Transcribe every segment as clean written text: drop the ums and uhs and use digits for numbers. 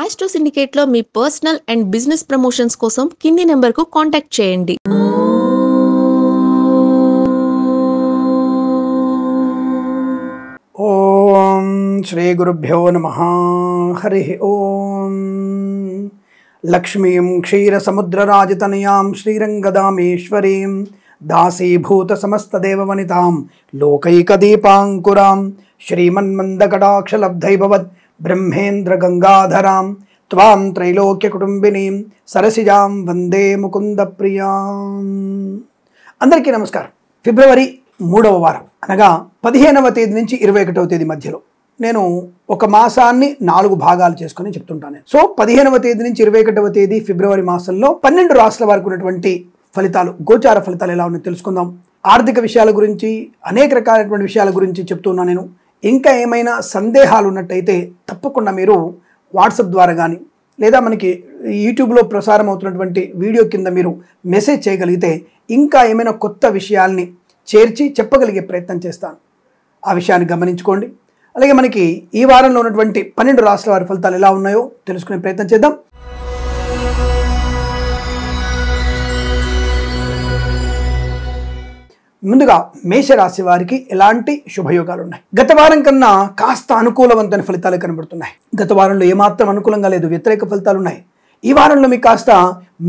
Astro సిండికేట్లో మీ personal and business promotions కోసం కింది నెంబర్కు కాంటాక్ట్ చేయండి. ఓం శ్రీ గురుభ్యో నమః. హరి ఓం. లక్ష్మీం క్షీరసముద్రరాజతనయాం శ్రీరంగదామేశ్వరీం దాసీభూత సమస్తదేవవనితాం లోకైకదీపాంకురాం శ్రీమన్మందకటాక్షలబ్ధైభవత్ బ్రహ్మేంద్ర గంగాధరాం త్వాం త్రైలోక్యకుటుంబినీం సరసిజాం వందే ముకుంద ప్రియాం. అందరికీ నమస్కారం. ఫిబ్రవరి 3వ వారం అనగా 15వ తేదీ నుంచి 21వ తేదీ మధ్యలో నేను ఒక మాసాన్ని 4 భాగాలు చేసుకుని చెప్తుంటాను. సో 15వ తేదీ నుంచి 21వ తేదీ ఫిబ్రవరి మాసంలో 12 రాష్ట్రాల వారికి ఉన్నటువంటి ఫలితాలు, గోచార ఫలితాలు ఎలా ఉన్నాయో తెలుసుకుందాం. ఆర్థిక విషయాల గురించి, అనేక రకాలైనటువంటి విషయాల గురించి చెప్తున్నాను నేను. ఇంకా ఏమైనా సందేహాలు ఉన్నట్టయితే తప్పకుండా మీరు వాట్సాప్ ద్వారా కానీ లేదా మనకి యూట్యూబ్లో ప్రసారం అవుతున్నటువంటి వీడియో కింద మీరు మెసేజ్ చేయగలిగితే ఇంకా ఏమైనా కొత్త విషయాల్ని చేర్చి చెప్పగలిగే ప్రయత్నం చేస్తాను. ఆ విషయాన్ని గమనించుకోండి. అలాగే మనకి ఈ వారంలో ఉన్నటువంటి 12 రాష్ట్రాల వారి ఫలితాలు ఎలా ఉన్నాయో తెలుసుకునే ప్రయత్నం చేద్దాం. ముందుగా మేషరాశి వారికి ఎలాంటి శుభయోగాలు ఉన్నాయి? గత వారం కన్నా కాస్త అనుకూలవంతమైన ఫలితాలు కనబడుతున్నాయి. గత వారంలో ఏమాత్రం అనుకూలంగా లేదు, వ్యతిరేక ఫలితాలు ఉన్నాయి. ఈ వారంలో మీకు కాస్త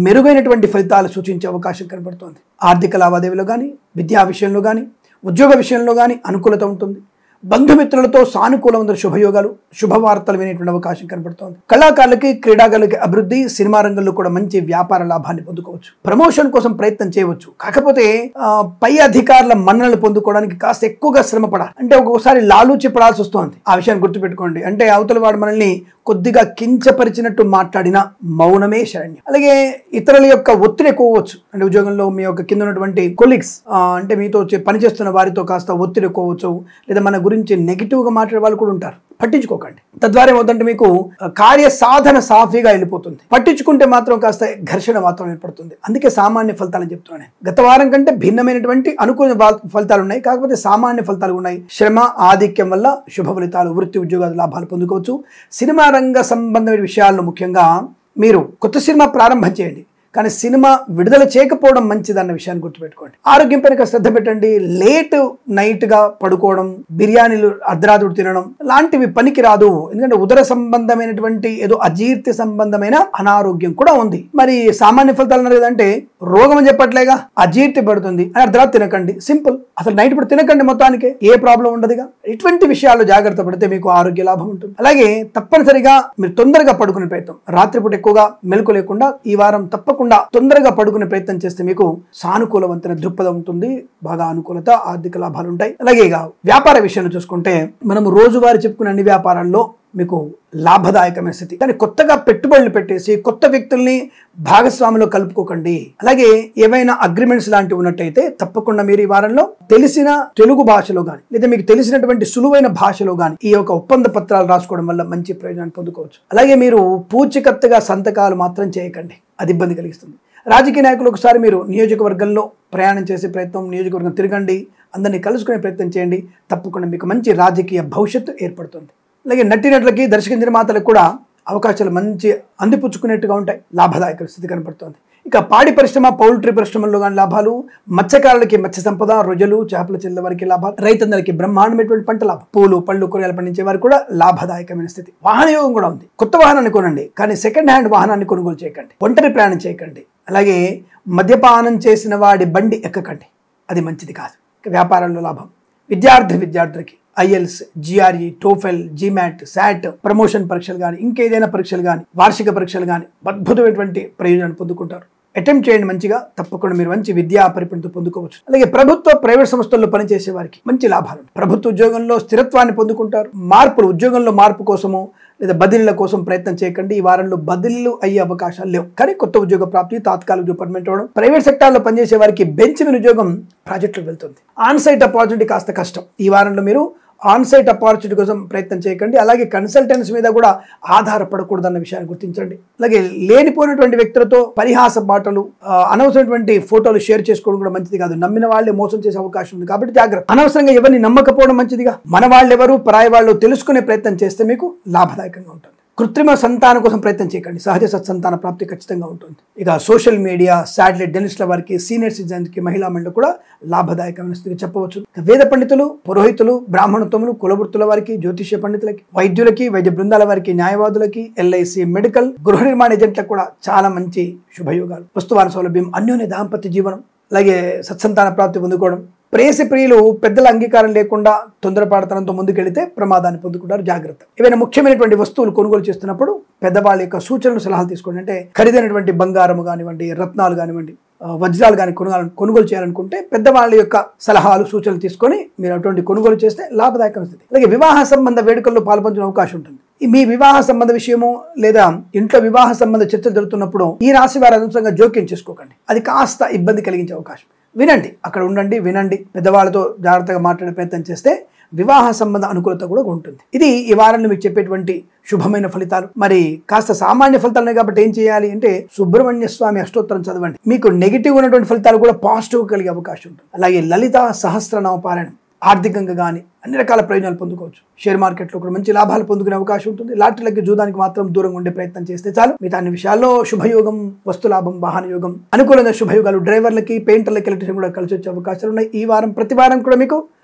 మెరుగైనటువంటి ఫలితాలు సూచించే అవకాశం కనబడుతుంది. ఆర్థిక లావాదేవీలో కానీ, విద్యా విషయంలో కానీ, ఉద్యోగ విషయంలో కానీ అనుకూలత ఉంటుంది. బంధుమిత్రులతో సానుకూలమైన శుభయోగాలు, శుభవార్తలు వినేటువంటి అవకాశం కనబడుతోంది. కళాకారులకి, క్రీడాకారులకి అభివృద్ధి, సినిమా రంగంలో కూడా మంచి వ్యాపార లాభాన్ని పొందుకోవచ్చు. ప్రమోషన్ కోసం ప్రయత్నం చేయవచ్చు. కాకపోతే పై అధికారుల మన్ననలు పొందుకోవడానికి కాస్త ఎక్కువగా శ్రమ పడాలి. అంటే ఒక్కొక్కసారి లాలూచి పడాల్సి వస్తుంది. ఆ విషయాన్ని గుర్తుపెట్టుకోండి. అంటే అవతల వాడు మనల్ని కొద్దిగా కించపరిచినట్టు మాట్లాడిన మౌనమే శరణ్యం. అలాగే ఇతరుల యొక్క ఒత్తిడి ఎక్కువచ్చు. అంటే ఉద్యోగంలో మీ యొక్క కింద ఉన్నటువంటి కొలీగ్స్, అంటే మీతో పనిచేస్తున్న వారితో కాస్త ఒత్తిడి ఎక్కువచ్చు. లేదా మన గురించి నెగిటివ్గా మాట్లాడే వాళ్ళు కూడా ఉంటారు. పట్టించుకోకండి. తద్వారా ఏమవుతుందంటే మీకు కార్య సాధన సాఫీగా వెళ్ళిపోతుంది. పట్టించుకుంటే మాత్రం కాస్త ఘర్షణ వాతావరణం ఏర్పడుతుంది. అందుకే సామాన్య ఫలితాలని చెప్తున్నాను. గత వారం కంటే భిన్నమైనటువంటి అనుకూల ఫలితాలు ఉన్నాయి. కాకపోతే సామాన్య ఫలితాలు ఉన్నాయి. శ్రమ ఆధిక్యం వల్ల శుభ ఫలితాలు, వృత్తి ఉద్యోగాల లాభాలు పొందుకోవచ్చు. సినిమా రంగ సంబంధమైన విషయాల్లో ముఖ్యంగా మీరు కొత్త సినిమా ప్రారంభం చేయండి, కానీ సినిమా విడుదల చేయకపోవడం మంచిదన్న విషయాన్ని గుర్తుపెట్టుకోండి. ఆరోగ్యం పైన శ్రద్ధ పెట్టండి. లేట్ నైట్గా పడుకోవడం, బిర్యానీలు అర్ధరాత్రుడు తినడం లాంటివి పనికి రాదు. ఎందుకంటే ఉదర సంబంధమైనటువంటి ఏదో అజీర్తి సంబంధమైన అనారోగ్యం కూడా ఉంది. మరి సామాన్య ఫలితాలు అన్నారు కదంటే రోగం అని చెప్పట్లేగా, అజీర్తి పడుతుంది అని అర్ధరాత్రి తినకండి. సింపుల్. అసలు నైట్ ఇప్పుడు తినకండి, మొత్తానికి ఏ ప్రాబ్లం ఉండదుగా. ఇటువంటి విషయాల్లో జాగ్రత్త పడితే మీకు ఆరోగ్య లాభం ఉంటుంది. అలాగే తప్పనిసరిగా మీరు తొందరగా పడుకునే ప్రయత్నం, రాత్రిపూట ఎక్కువగా మెలకు లేకుండా ఈ వారం తప్పకుండా తొందరగా పడుకునే ప్రయత్నం చేస్తే మీకు సానుకూలవంతమైన దృక్పథం ఉంటుంది. బాగా అనుకూలత, ఆర్థిక లాభాలు ఉంటాయి. అలాగే ఇక వ్యాపార విషయంలో చూసుకుంటే మనము రోజువారీ చెప్పుకునే అన్ని వ్యాపారాల్లో మీకు లాభదాయకమైన స్థితి. కానీ కొత్తగా పెట్టుబడులు పెట్టేసి కొత్త వ్యక్తుల్ని భాగస్వామిలో కలుపుకోకండి. అలాగే ఏవైనా అగ్రిమెంట్స్ లాంటివి ఉన్నట్టయితే తప్పకుండా మీరు ఈ వారంలో తెలిసిన తెలుగు భాషలో కానీ లేదా మీకు తెలిసినటువంటి సులువైన భాషలో కానీ ఈ యొక్క ఒప్పంద పత్రాలు రాసుకోవడం వల్ల మంచి ప్రయోజనాన్ని పొందుకోవచ్చు. అలాగే మీరు పూచికత్తుగా సంతకాలు మాత్రం చేయకండి, అది ఇబ్బంది కలిగిస్తుంది. రాజకీయ నాయకులు ఒకసారి మీరు నియోజకవర్గంలో ప్రయాణం చేసే ప్రయత్నం, నియోజకవర్గం తిరగండి, అందరినీ కలుసుకునే ప్రయత్నం చేయండి. తప్పకుండా మీకు మంచి రాజకీయ భవిష్యత్తు ఏర్పడుతుంది. అలాగే నటినట్లకి, దర్శక నిర్మాతలకు కూడా అవకాశాలు మంచి అందిపుచ్చుకునేట్టుగా ఉంటాయి. లాభదాయక స్థితి కనపడుతుంది. ఇక పాడి పరిశ్రమ, పౌల్ట్రీ పరిశ్రమల్లో కానీ లాభాలు, మత్స్యకారులకి మత్స్య సంపద, రొయ్యలు, చేపల చెల్లెల వారికి లాభాలు, రైతులందరికీ బ్రహ్మాండమైనటువంటి పంట లాభం, పూలు, పళ్ళు, కూరగాయలు పండించే వారికి కూడా లాభదాయకమైన స్థితి. వాహన యోగం కూడా ఉంది. కొత్త వాహనాన్ని కొనండి, కానీ సెకండ్ హ్యాండ్ వాహనాన్ని కొనుగోలు చేయకండి. ఒంటరి ప్రయాణం చేయకండి. అలాగే మద్యపానం చేసిన వాడి బండి ఎక్కకండి, అది మంచిది కాదు. వ్యాపారంలో లాభం. విద్యార్థులకి IELTS, GRE, TOEFL, GMAT, SAT, promotion పరీక్షలు కానీ ఇంకేదైనా పరీక్షలు కానీ వార్షిక పరీక్షలు కానీ అద్భుతమైనటువంటి ప్రయోజనాన్ని పొందుకుంటారు. అటెంప్ట్ చేయండి మంచిగా. తప్పకుండా మీరు మంచి విద్యా పరిపణతో పొందుకోవచ్చు. అలాగే ప్రభుత్వ, ప్రైవేట్ సంస్థల్లో పనిచేసే వారికి మంచి లాభాలు. ప్రభుత్వ ఉద్యోగంలో స్థిరత్వాన్ని పొందుకుంటారు. మార్పులు, ఉద్యోగంలో మార్పు కోసమో లేదా బదిలీల కోసం ప్రయత్నం చేయకండి. ఈ వారంలో బదిలీలు అయ్యే అవకాశాలు లేవు. కానీ కొత్త ఉద్యోగ ప్రాప్తి, తాత్కాలిక ఉద్యోగ పర్మనెంట్ అవ్వడం, ప్రైవేట్ సెక్టార్లో పనిచేసే వారికి బెంచ్ మీద ఉద్యోగం ప్రాజెక్టులకు వెళ్తుంది. ఆన్ సైట్ ఆపర్చునిటీ కాస్త కష్టం. ఈ వారంలో మీరు ఆన్ సైట్ ఆపర్చునిటీ కోసం ప్రయత్నం చేయకండి. అలాగే కన్సల్టెన్స్ మీద కూడా ఆధారపడకూడదన్న విషయాన్ని గుర్తించండి. అలాగే లేనిపోయినటువంటి వ్యక్తులతో పరిహాస మాటలు, అనవసరమైనటువంటి ఫోటోలు షేర్ చేసుకోవడం కూడా మంచిది కాదు. నమ్మిన వాళ్ళే మోసం చేసే అవకాశం ఉంది. కాబట్టి జాగ్రత్త. అనవసరంగా ఎవరిని నమ్మకపోవడం మంచిదిగా. మన వాళ్ళు ఎవరు, పరాయి వాళ్ళు తెలుసుకునే ప్రయత్నం చేస్తే మీకు లాభదాయకంగా ఉంటుంది. కృత్రిమ సంతానం కోసం ప్రయత్నం చేయకండి, సహజ సత్సంతాన ప్రాప్తి ఖచ్చితంగా ఉంటుంది. ఇక సోషల్ మీడియా, శాటిలైట్, జర్నలిస్టుల వారికి, సీనియర్ సిటిజన్స్కి, మహిళా మండలి కూడా లాభదాయకమైన స్థితిగా చెప్పవచ్చు. వేద పండితులు, పురోహితులు, బ్రాహ్మణోత్తములు, కులవృత్తుల వారికి, జ్యోతిష్య పండితులకి, వైద్యులకి, వైద్య బృందాల వారికి, న్యాయవాదులకి, ఎల్ఐసి, మెడికల్, గృహ నిర్మాణ ఏజెంట్లకు కూడా చాలా మంచి శుభయోగాలు. వస్తువాన సౌలభ్యం, అన్యోన్య దాంపత్య జీవనం, అలాగే సత్సంతాన ప్రాప్తి పొందుకోవడం. ప్రేయసి ప్రియులు పెద్దల అంగీకారం లేకుండా తొందరపాటుతనంతో ముందుకెళ్తే ప్రమాదాన్ని పొందుకుంటారు, జాగ్రత్త. ఏవైనా ముఖ్యమైనటువంటి వస్తువులు కొనుగోలు చేస్తున్నప్పుడు పెద్దవాళ్ళ యొక్క సూచనలు, సలహాలు తీసుకోండి. అంటే ఖరీదైనటువంటి బంగారం కానివ్వండి, రత్నాలు కానివ్వండి, వజ్రాలు కానీ కొనుగోలు చేయాలనుకుంటే పెద్దవాళ్ళ యొక్క సలహాలు, సూచనలు తీసుకొని మీరు అటువంటి కొనుగోలు చేస్తే లాభదాయకమైన స్థితి. అలాగే వివాహ సంబంధ వేడుకల్లో పాల్పంచుకునే అవకాశం ఉంటుంది. మీ వివాహ సంబంధ విషయము లేదా ఇంట్లో వివాహ సంబంధ చర్చలు జరుగుతున్నప్పుడు ఈ రాశి వారి అనవసరంగా జోక్యం చేసుకోకండి, అది కాస్త ఇబ్బంది కలిగించే అవకాశం. వినండి, అక్కడ ఉండండి, వినండి, పెద్దవాళ్ళతో జాగ్రత్తగా మాట్లాడే ప్రయత్నం చేస్తే వివాహ సంబంధ అనుకూలత కూడా ఉంటుంది. ఇది ఈ వారంలో మీకు చెప్పేటువంటి శుభమైన ఫలితాలు. మరి కాస్త సామాన్య ఫలితాలు కాబట్టి ఏం చేయాలి అంటే సుబ్రహ్మణ్య స్వామి అష్టోత్తరం చదవండి. మీకు నెగిటివ్ ఉన్నటువంటి ఫలితాలు కూడా పాజిటివ్ కలిగే అవకాశం ఉంటుంది. అలాగే లలిత సహస్రనామ పారాయణం, ఆర్థికంగా కానీ అన్ని రకాల ప్రయోజనాలు పొందుకోవచ్చు. షేర్ మార్కెట్లో కూడా మంచి లాభాలు పొందుకునే అవకాశం ఉంటుంది. లాటరీలకి, జూదానికి మాత్రం దూరంగా ఉండే ప్రయత్నం చేస్తే చాలు. మిగతా అన్ని విషయాల్లో శుభయోగం, వస్తులాభం, వాహన యోగం, అనుకూలంగా శుభయోగాలు. డ్రైవర్లకి, పెయింటర్లకి, ఎలక్ట్రీషియన్ కూడా కలిసి వచ్చే అవకాశాలు ఉన్నాయి. ఈ వారం ప్రతి వారం కూడా మీకు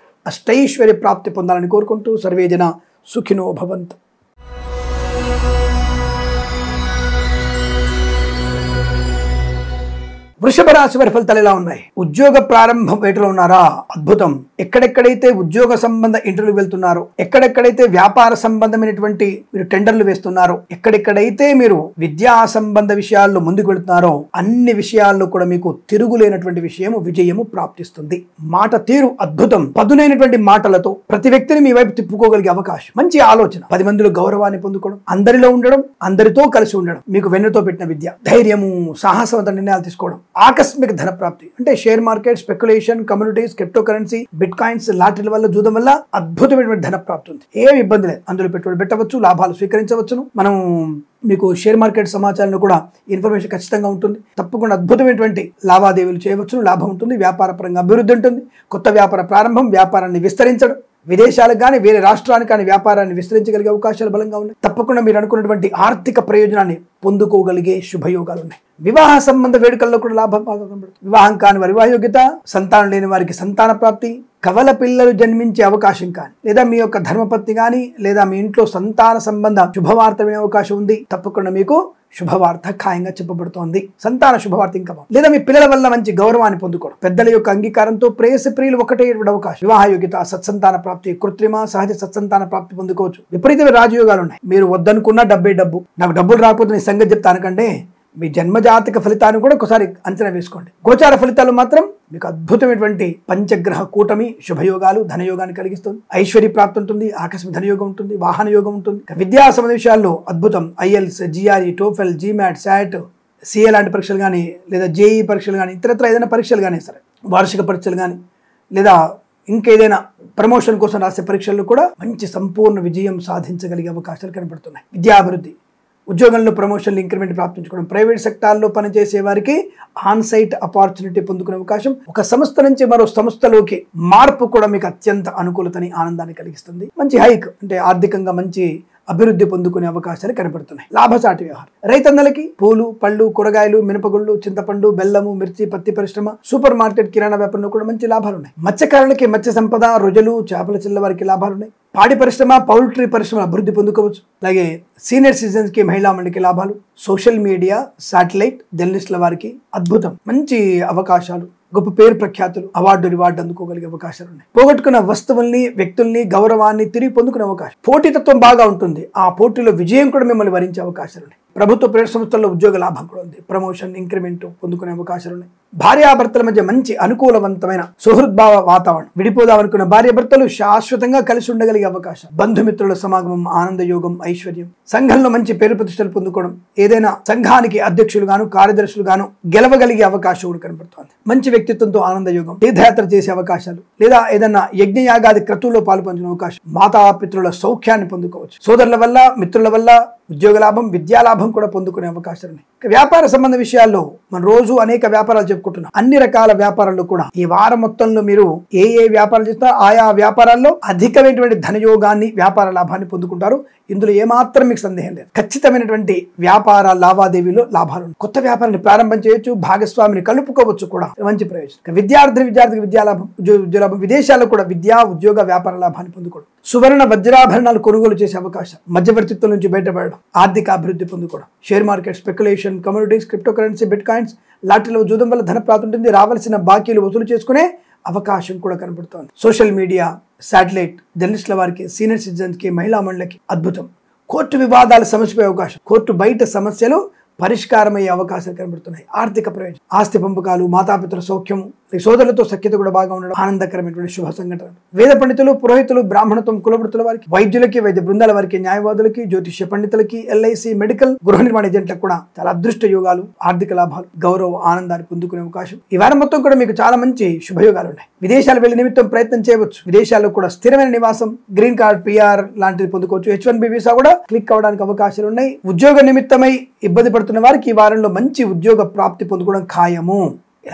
అష్టైశ్వర్య ప్రాప్తి పొందాలని కోరుకుంటూ సర్వేజన సుఖినో భవంతు. వృషభ రాశి వారి ఫలితాలు ఎలా ఉన్నాయి? ఉద్యోగ ప్రారంభం వేటలో ఉన్నారా? అద్భుతం. ఎక్కడెక్కడైతే ఉద్యోగ సంబంధ ఇంటర్వ్యూ వెళ్తున్నారో, ఎక్కడెక్కడైతే వ్యాపార సంబంధమైనటువంటి మీరు టెండర్లు వేస్తున్నారో, ఎక్కడెక్కడైతే మీరు విద్యా సంబంధ విషయాల్లో ముందుకు వెళుతున్నారో అన్ని విషయాల్లో కూడా మీకు తిరుగులేనటువంటి విషయము, విజయము ప్రాప్తిస్తుంది. మాట తీరు అద్భుతం. పదునైనటువంటి మాటలతో ప్రతి వ్యక్తిని మీ వైపు తిప్పుకోగలిగే అవకాశం, మంచి ఆలోచన, 10 మందిలో గౌరవాన్ని పొందుకోవడం, అందరిలో ఉండడం, అందరితో కలిసి ఉండడం, మీకు వెన్నుతో పెట్టిన విద్య, ధైర్యము, సాహసవంత నిర్ణయాలు తీసుకోవడం, ఆకస్మిక ధన ప్రాప్తి. అంటే share market, speculation, communities, crypto currency, bitcoins, లాటరీల వల్ల, జూదం వల్ల అద్భుతమైనటువంటి ధన ప్రాప్తి ఉంది. ఏమి ఇబ్బంది లేదు. అందులో పెట్టుబడి పెట్టవచ్చు, లాభాలు స్వీకరించవచ్చును. మనం మీకు షేర్ మార్కెట్ సమాచారంలో కూడా ఇన్ఫర్మేషన్ ఖచ్చితంగా ఉంటుంది. తప్పకుండా అద్భుతమైనటువంటి లావాదేవీలు చేయవచ్చు, లాభం ఉంటుంది, వ్యాపార పరంగా అభివృద్ధి ఉంటుంది, కొత్త వ్యాపార ప్రారంభం, వ్యాపారాన్ని విస్తరించడం, విదేశాలకు కానీ వేరే రాష్ట్రానికి కానీ వ్యాపారాన్ని విస్తరించగలిగే అవకాశాలు బలంగా ఉన్నాయి. తప్పకుండా మీరు అనుకున్నటువంటి ఆర్థిక ప్రయోజనాన్ని పొందుకోగలిగే శుభయోగాలు ఉన్నాయి. వివాహ సంబంధ వేడుకల్లో కూడా లాభం బాగా కనబడుతుంది. వివాహం కాని వారి వివాహ యోగ్యత, సంతానం లేని వారికి సంతాన ప్రాప్తి, కవల పిల్లలు జన్మించే అవకాశం కానీ, లేదా మీ యొక్క ధర్మపత్ని కానీ, లేదా మీ ఇంట్లో సంతాన సంబంధ శుభవార్త వినే అవకాశం ఉంది. తప్పకుండా మీకు శుభవార్త ఖాయంగా చెప్పబడుతోంది. సంతాన శుభవార్త ఇంకా లేదా మీ పిల్లల వల్ల మంచి గౌరవాన్ని పొందుకోవడం, పెద్దల యొక్క అంగీకారంతో ప్రేయసి ప్రియులు ఒకటే అవకాశం, వివాహ యోగ్యత, సత్సంతాన ప్రాప్తి, కృత్రిమ సహజ సత్సంతాన ప్రాప్తి పొందుకోవచ్చు. విపరీతమైన రాజయోగాలు ఉన్నాయి. మీరు వద్దనుకున్న డబ్బే డబ్బు, నాకు డబ్బులు రాకపోతే నీ సంగతి చెప్తానకంటే మీ జన్మజాతక ఫలితాన్ని కూడా ఒకసారి అంచనా వేసుకోండి. గోచార ఫలితాలు మాత్రం మీకు అద్భుతమైనటువంటి పంచగ్రహ కూటమి శుభయోగాలు, ధనయోగాన్ని కలిగిస్తుంది. ఐశ్వర్య ప్రాప్తి ఉంటుంది, ఆకస్మిక ధనయోగం ఉంటుంది, వాహన యోగం ఉంటుంది. విద్యా సంబంధ విషయాల్లో అద్భుతం. IELTS, GRE, TOEFL, GMAT, SAT, CA లాంటి పరీక్షలు కానీ, లేదా జేఈ పరీక్షలు కానీ, ఇతరత్ర ఏదైనా పరీక్షలు కానీ, సరే వార్షిక పరీక్షలు కానీ, లేదా ఇంకేదైనా ప్రమోషన్ కోసం రాసే పరీక్షల్లో కూడా మంచి సంపూర్ణ విజయం సాధించగలిగే అవకాశాలు కనబడుతున్నాయి. విద్యాభివృద్ధి, ఉద్యోగంలో ప్రమోషన్లు, ఇంక్రిమెంట్ ప్రాప్తించుకోవడం, ప్రైవేట్ సెక్టార్లో పనిచేసే వారికి ఆన్ సైట్ ఆపర్చునిటీ పొందుకునే అవకాశం, ఒక సంస్థ నుంచి మరో సంస్థలోకి మార్పు కూడా మీకు అత్యంత అనుకూలతని, ఆనందాన్ని కలిగిస్తుంది. మంచి హైక్ అంటే ఆర్థికంగా మంచి అభివృద్ధి పొందుకునే అవకాశాలు కనబడుతున్నాయి. లాభసాటి వ్యవహారం. రైతన్నలకి పూలు, పళ్ళు, కూరగాయలు, మినపగుళ్ళు, చింతపండు, బెల్లము, మిర్చి, పత్తి పరిశ్రమ, సూపర్ మార్కెట్, కిరాణా వ్యాపారంలో కూడా మంచి లాభాలు ఉన్నాయి. మత్స్యకారులకి మత్స్య సంపద, రొయ్యలు, చేపల చిల్ల వారికి లాభాలు ఉన్నాయి. పాడి పరిశ్రమ, పౌల్ట్రీ పరిశ్రమ అభివృద్ధి పొందుకోవచ్చు. అలాగే సీనియర్ సిటిజన్స్కి, మహిళా మండలికి లాభాలు. సోషల్ మీడియా, శాటిలైట్, జర్నలిస్టుల వారికి అద్భుతం, మంచి అవకాశాలు, గొప్ప పేరు ప్రఖ్యాతులు, అవార్డు రివార్డు అందుకోగలిగే అవకాశాలు ఉన్నాయి. పోగొట్టుకున్న వస్తువుల్ని, వ్యక్తుల్ని, గౌరవాన్ని తిరిగి పొందుకునే అవకాశం. పోటీతత్వం బాగా ఉంటుంది. ఆ పోటీలో విజయం కూడా మిమ్మల్ని వరించే అవకాశాలు ఉన్నాయి. ప్రభుత్వ ప్రైవేట్ సంస్థల్లో ఉద్యోగ లాభం కూడా ఉంది. ప్రమోషన్, ఇంక్రిమెంట్ పొందుకునే అవకాశాలు ఉన్నాయి. భార్యాభర్తల మధ్య మంచి అనుకూలవంతమైన సుహృద్భావ వాతావరణం. విడిపోదామనుకున్న భార్యాభర్తలు శాశ్వతంగా కలిసి ఉండగలిగే అవకాశం. బంధుమిత్రుల సమాగమం, ఆనంద యోగం, ఐశ్వర్యం. సంఘంలో మంచి పేరు ప్రతిష్టలు పొందుకోవడం, ఏదైనా సంఘానికి అధ్యక్షులు గాను, కార్యదర్శులు గాను గెలవగలిగే అవకాశం కూడా కనబడుతోంది. మంచి వ్యక్తిత్వంతో ఆనంద యోగం. తీర్థయాత్ర చేసే అవకాశాలు, లేదా ఏదైనా యజ్ఞయాగాది క్రతువుల్లో పాల్పంచిన అవకాశం. మాతాపితృల సౌఖ్యాన్ని పొందుకోవచ్చు. సోదరుల వల్ల, మిత్రుల వల్ల ఉద్యోగ లాభం, విద్యా లాభం కూడా పొందుకునే అవకాశాలు ఉన్నాయి. వ్యాపార సంబంధ విషయాల్లో మనం రోజు అనేక వ్యాపారాలు చెప్పుకుంటున్నాం. అన్ని రకాల వ్యాపారాల్లో కూడా ఈ వారం మొత్తంలో మీరు ఏ వ్యాపారాలు చేస్తారో ఆయా వ్యాపారాల్లో అధికమైనటువంటి ధనయోగాన్ని, వ్యాపార లాభాన్ని పొందుకుంటారు. ఇందులో ఏమాత్రం మీకు సందేహం లేదు. ఖచ్చితమైనటువంటి వ్యాపార లావాదేవీలో లాభాలు. కొత్త వ్యాపారాన్ని ప్రారంభం చేయొచ్చు, భాగస్వామిని కలుపుకోవచ్చు కూడా, మంచి ప్రయోజనం. విద్యార్థికి విద్యాలాభం, ఉద్యోగ లాభం, విదేశాల్లో కూడా విద్యా, ఉద్యోగ, వ్యాపార లాభాన్ని పొందుకోవడం. సువర్ణ వజ్రాభరణాలు కొనుగోలు చేసే అవకాశం, మధ్యవర్తిత్వం నుంచి బయటపడడం, ఆర్థిక అభివృద్ధి పొందుకోవడం. Share market, speculation, commodities, crypto currency, bitcoins, లాటరీలో జూదం వల్ల ధన ప్రాప్తి ఉంటుంది. రావాల్సిన బాకీలు వసూలు చేసుకునే అవకాశం కూడా కనబడుతోంది. సోషల్ మీడియా, శాటిలైట్, జర్నలిస్టుల వారికి, సీనియర్ సిటిజన్స్కి, మహిళా మండలికి అద్భుతం. కోర్టు వివాదాలు సమస్యపోయే అవకాశం, కోర్టు బయట సమస్యలు పరిష్కారమయ్యే అవకాశాలు కనబడుతున్నాయి. ఆర్థిక ప్రయోజనం, ఆస్తి పంపకాలు, మాతాపితృ సౌఖ్యం, సోదరులతో సఖ్యత కూడా బాగా ఉండడం, ఆనందకరమైనటువంటి శుభ సంఘటన. వేద పండితులు, పురోహితులు, బ్రాహ్మణత్వం, కులవృత్తుల వారికి, వైద్యులకి, వైద్య బృందాల వారికి, న్యాయవాదులకి, జ్యోతిష్య పండితులకి, ఎల్ఐసి, మెడికల్, గృహ నిర్మాణ ఏజెంట్లకు కూడా చాలా అదృష్ట యోగాలు, ఆర్థిక లాభాలు, గౌరవ, ఆనందాన్ని పొందుకునే అవకాశం. ఈ వారం మొత్తం కూడా మీకు చాలా మంచి శుభయోగాలు ఉన్నాయి. విదేశాలు వెళ్లే నిమిత్తం ప్రయత్నం చేయవచ్చు. విదేశాల్లో కూడా స్థిరమైన నివాసం, గ్రీన్ కార్డ్, PR లాంటిది పొందుకోవచ్చు. H1B వీసా కూడా క్లిక్ అవడానికి అవకాశాలు ఉన్నాయి. ఉద్యోగ నిమిత్తమై ఇబ్బంది పడుతున్న వారికి ఈ వారంలో మంచి ఉద్యోగ ప్రాప్తి పొందుకోవడం ఖాయము.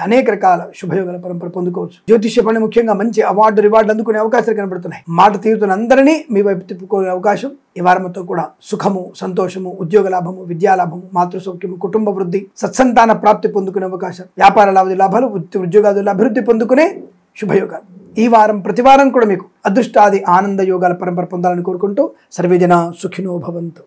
అనేక రకాల శుభయోగాల పరంపర పొందుకోవచ్చు. జ్యోతిష్య పని ముఖ్యంగా మంచి రివార్డులు అందుకునే అవకాశాలు కనబడుతున్నాయి. మాట తీరుతున్న అందరినీ మీ వైపు తిప్పుకునే అవకాశం. ఈ వారం మొత్తం కూడా సుఖము, సంతోషము, ఉద్యోగ లాభము, విద్యా లాభము, మాతృ సౌఖ్యము, కుటుంబ వృద్ధి, సత్సంతాన ప్రాప్తి పొందుకునే అవకాశం. వ్యాపార లాభాలు, ఉద్యోగాదుల అభివృద్ధి పొందుకునే శుభయోగాలు. ఈ వారం ప్రతి వారం కూడా మీకు అదృష్టాది ఆనంద యోగాల పరంపర పొందాలని కోరుకుంటూ సర్వేజన సుఖినో భవంతు.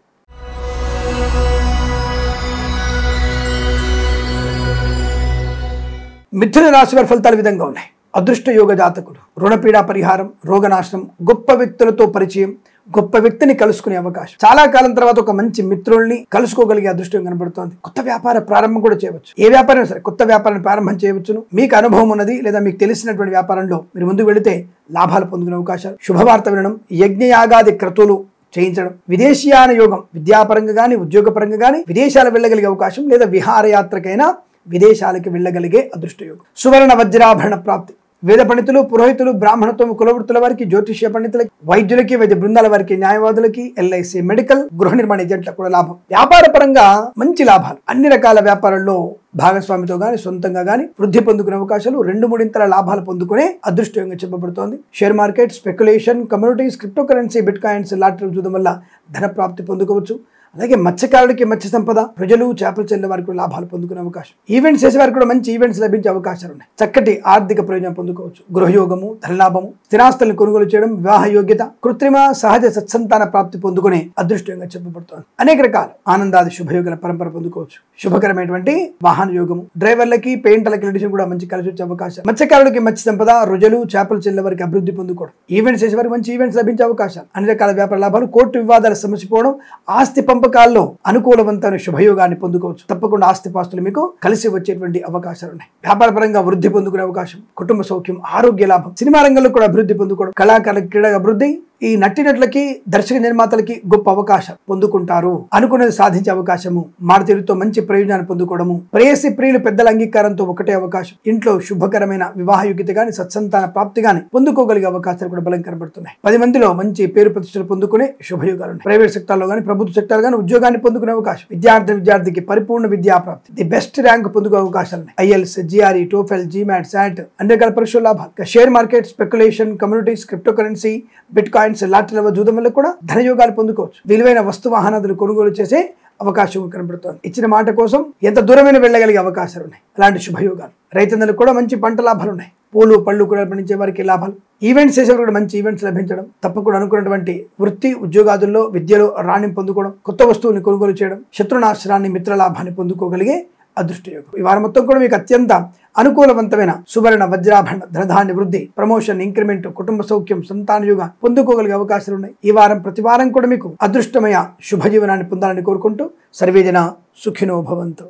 మిథున రాశి వారి ఫలితాలు విధంగా ఉన్నాయి. అదృష్ట యోగ జాతకులు, రుణపీడా పరిహారం, రోగనాశనం, గొప్ప వ్యక్తులతో పరిచయం, గొప్ప వ్యక్తిని కలుసుకునే అవకాశం. చాలా కాలం తర్వాత ఒక మంచి మిత్రుల్ని కలుసుకోగలిగే అదృష్టం కనబడుతోంది. కొత్త వ్యాపార ప్రారంభం కూడా చేయవచ్చు. ఏ వ్యాపారం సరే కొత్త వ్యాపారాన్ని ప్రారంభం చేయవచ్చును. మీకు అనుభవం ఉన్నది లేదా మీకు తెలిసినటువంటి వ్యాపారంలో మీరు ముందుకు వెళితే లాభాలు పొందుకునే అవకాశాలు. శుభవార్త వినడం, యజ్ఞయాగాది క్రతువులు చేయించడం, విదేశీయాన యోగం, విద్యాపరంగా కానీ ఉద్యోగపరంగా కానీ విదేశాలు వెళ్ళగలిగే అవకాశం, లేదా విహారయాత్రకైనా విదేశాలకి వెళ్ళగలిగే అదృష్టయోగం. సువర్ణ వజ్రాభరణ ప్రాప్తి. వేద పండితులు, పురోహితులు, బ్రాహ్మణత్వం, కులవృత్తుల వారికి, జ్యోతిష్య పండితులకి, వైద్యులకి, వైద్య బృందాల వారికి, న్యాయవాదులకి, ఎల్ఐసి, మెడికల్, గృహ నిర్మాణ ఏజెంట్లకు కూడా లాభం. వ్యాపార పరంగా మంచి లాభాలు. అన్ని రకాల వ్యాపారాల్లో భాగస్వామితో గాని, సొంతంగా గాని వృద్ధి పొందుకునే అవకాశాలు, 2-3 లాభాలు పొందుకునే అదృష్టంగా చెప్పబడుతోంది. Share market, speculation, commodities, crypto currency, bitcoins, lottery చూడడం వల్ల ధన ప్రాప్తి పొందుకోవచ్చు. అలాగే మత్స్యకారులకి మత్స్య సంపద, ప్రజలు, చేపలు చెల్లె వారికి కూడా లాభాలు పొందుకునే అవకాశం. ఈవెంట్స్ చేసే వారికి కూడా మంచి ఈవెంట్స్ లభించే అవకాశాలు ఉన్నాయి. చక్కటి ఆర్థిక ప్రయోజనం పొందుకోవచ్చు. గృహయోగము, ధనలాభము, స్థిరాస్తులను కొనుగోలు చేయడం, వివాహ యోగ్యత, కృత్రిమ సహజ సత్సంతాన ప్రాప్తి పొందుకునే అదృష్టంగా చెప్పబడుతోంది. అనేక రకాల ఆనందాది శుభయోగాల పరంపర పొందుకోవచ్చు. శుభకరమైనటువంటి వాహన యోగము, డ్రైవర్లకి, పెయింటర్లకి ఎడిషన్ కూడా మంచి కలిసి వచ్చే అవకాశం. మత్స్యకారులకి మత్స్య సంపద, రుజలు, చేపలు చెల్లె వారికి అభివృద్ధి పొందుకోవడం. ఈవెంట్స్ చేసే వారికి మంచి ఈవెంట్స్ లభించే అవకాశాలు. అన్ని రకాల వ్యాపార లాభాలు, కోర్టు వివాదాలు సమసిపోవడం, ఆస్తి పంపకాల్లో అనుకూలవంతమైన శుభయోగాన్ని పొందుకోవచ్చు. తప్పకుండా ఆస్తిపాస్తులు మీకు కలిసి వచ్చేటువంటి అవకాశాలు ఉన్నాయి. వ్యాపార పరంగా వృద్ధి పొందుకునే అవకాశం, కుటుంబ సౌఖ్యం, ఆరోగ్య లాభం, సినిమా రంగంలో కూడా అభివృద్ధి పొందుకోవడం, కళాకారుల క్రీడా అభివృద్ధి, ఈ నటినట్లకి, దర్శక నిర్మాతలకి గొప్ప అవకాశం పొందుకుంటారు. అనుకున్నది సాధించే అవకాశము, మారుతీరుతో మంచి ప్రయోజనాన్ని పొందుకోవడము, ప్రేయసి ప్రియులు పెద్దల అంగీకారంతో ఒకటే అవకాశం, ఇంట్లో శుభకరమైన వివాహ యోగ్యత గాని, సత్సంతాన ప్రాప్తి గాని పొందుకోగలిగే అవకాశాలు కూడా బలం కనబడుతున్నాయి. 10 మందిలో మంచి పేరు ప్రతిష్టలు పొందుకునే శుభయోగాలు ఉన్నాయి. ప్రైవేట్ సెక్టార్లో గాని, ప్రభుత్వ సెక్టార్ గాని ఉద్యోగాన్ని పొందుకునే అవకాశం. విద్యార్థికి పరిపూర్ణ విద్యా ప్రాప్తి, ది బెస్ట్ ర్యాంక్ పొందుకునే అవకాశాలు ఉన్నాయి. IELTS, GRE, TOEFL, GMAT, SAT అన్ని రకాల పరీక్షల లాభాలు. Share market, speculation, communities, crypto currency, bitcoins, లాటరీల జూదం వల్ల కూడా ధనయోగాలు పొందుకోవచ్చు. విలువైన వస్తు వాహనాదులు కొనుగోలు చేసే అవకాశం కనబడుతోంది. ఇచ్చిన మాట కోసం ఎంత దూరమైన వెళ్ళగలిగే అవకాశాలు ఉన్నాయి. అలాంటి శుభయోగాలు. రైతన్నలకు కూడా మంచి పంట లాభాలు ఉన్నాయి. పూలు, పళ్ళు కూడా పండించే వారికి లాభాలు. ఈవెంట్స్ చేసే కూడా మంచి ఈవెంట్స్ లభించడం, తప్పకుండా అనుకున్నటువంటి వృత్తి, ఉద్యోగాదుల్లో, విద్యలో రాణింపు పొందుకోవడం, కొత్త వస్తువుని కొనుగోలు చేయడం, శత్రునాశనాన్ని, మిత్ర లాభాన్ని పొందుకోగలిగే అదృష్టయోగం. ఈ వారం మొత్తం కూడా మీకు అత్యంత అనుకూలవంతమైన సువర్ణ వజ్రాభరణ, ధనధాన్య వృద్ధి, ప్రమోషన్, ఇంక్రిమెంట్, కుటుంబ సౌఖ్యం, సంతాన యోగ పొందుకోగలిగే అవకాశాలు ఉన్నాయి. ఈ వారం ప్రతి వారం కూడా మీకు అదృష్టమయ శుభజీవనాన్ని పొందాలని కోరుకుంటూ సర్వేజన సుఖినో భవంతు.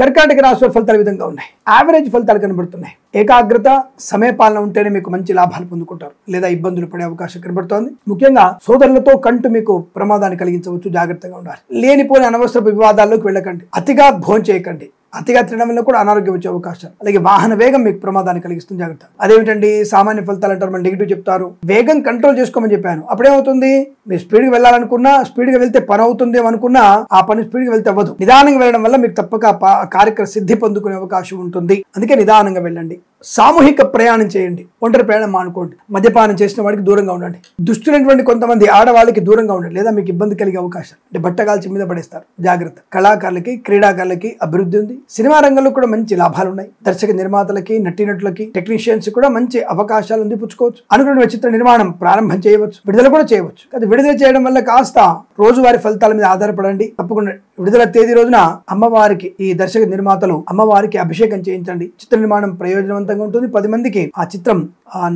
కర్కాటక రాశి ఫలితాల విధంగా ఉన్నాయి. యావరేజ్ ఫలితాలు కనబడుతున్నాయి. ఏకాగ్రత, సమయపాలన ఉంటేనే మీకు మంచి లాభాలు పొందుకుంటారు, లేదా ఇబ్బందులు పడే అవకాశం కనబడుతోంది. ముఖ్యంగా సోదరులతో కంటూ మీకు ప్రమాదాన్ని కలిగించవచ్చు. జాగ్రత్తగా ఉండాలి. లేనిపోయిన అనవసరపు వివాదాల్లోకి వెళ్ళకండి. అతిగా భోంచేయకండి. అతిగా తినడం వల్ల కూడా అనారోగ్యం వచ్చే అవకాశాలు. అలాగే వాహన వేగం మీకు ప్రమాదాన్ని కలిగిస్తుంది, జాగ్రత్త. అదేమిటండి సామాన్య ఫలితాలు అంటారు, మన నెగిటివ్ చెప్తారు. వేగం కంట్రోల్ చేసుకోమని చెప్పాను. అప్పుడేమవుతుంది, మీరు స్పీడ్గా వెళ్ళాలనుకున్నా, స్పీడ్గా వెళ్తే పని అవుతుంది అనుకున్నా ఆ పని స్పీడ్గా వెళ్తే అవ్వదు. నిదానంగా వెళ్ళడం వల్ల మీకు తప్పక కార్యక్రమ సిద్ధి పొందుకునే అవకాశం ఉంటుంది. అందుకే నిదానంగా వెళ్ళండి. సామూహిక ప్రయాణం చేయండి, ఒంటరి ప్రయాణం మానుకోండి. మద్యపానం చేసిన వాడికి దూరంగా ఉండండి. దుష్టులైనటువంటి కొంతమంది ఆడవాళ్ళకి దూరంగా ఉండండి, లేదా మీకు ఇబ్బంది కలిగే అవకాశం, అంటే బట్టగాల్చి మీద పడేస్తారు, జాగ్రత్త. కళాకారులకి, క్రీడాకారులకి అభివృద్ధి ఉంది. సినిమా రంగంలో కూడా మంచి లాభాలు ఉన్నాయి. దర్శక నిర్మాతలకి, నటీనటులకి, టెక్నీషియన్స్ కూడా మంచి అవకాశాలు అందిపుచ్చుకోవచ్చు. అనుకున్న చిత్ర నిర్మాణం ప్రారంభం చేయవచ్చు, విడుదల కూడా చేయవచ్చు. అది విడుదల చేయడం వల్ల కాస్త రోజువారీ ఫలితాల మీద ఆధారపడండి. తప్పకుండా విడుదల తేదీ రోజున అమ్మవారికి, ఈ దర్శక నిర్మాతలు అమ్మవారికి అభిషేకం చేయించండి. చిత్ర నిర్మాణం ప్రయోజనవంతంగా ఉంటుంది. 10 మందికి ఆ చిత్రం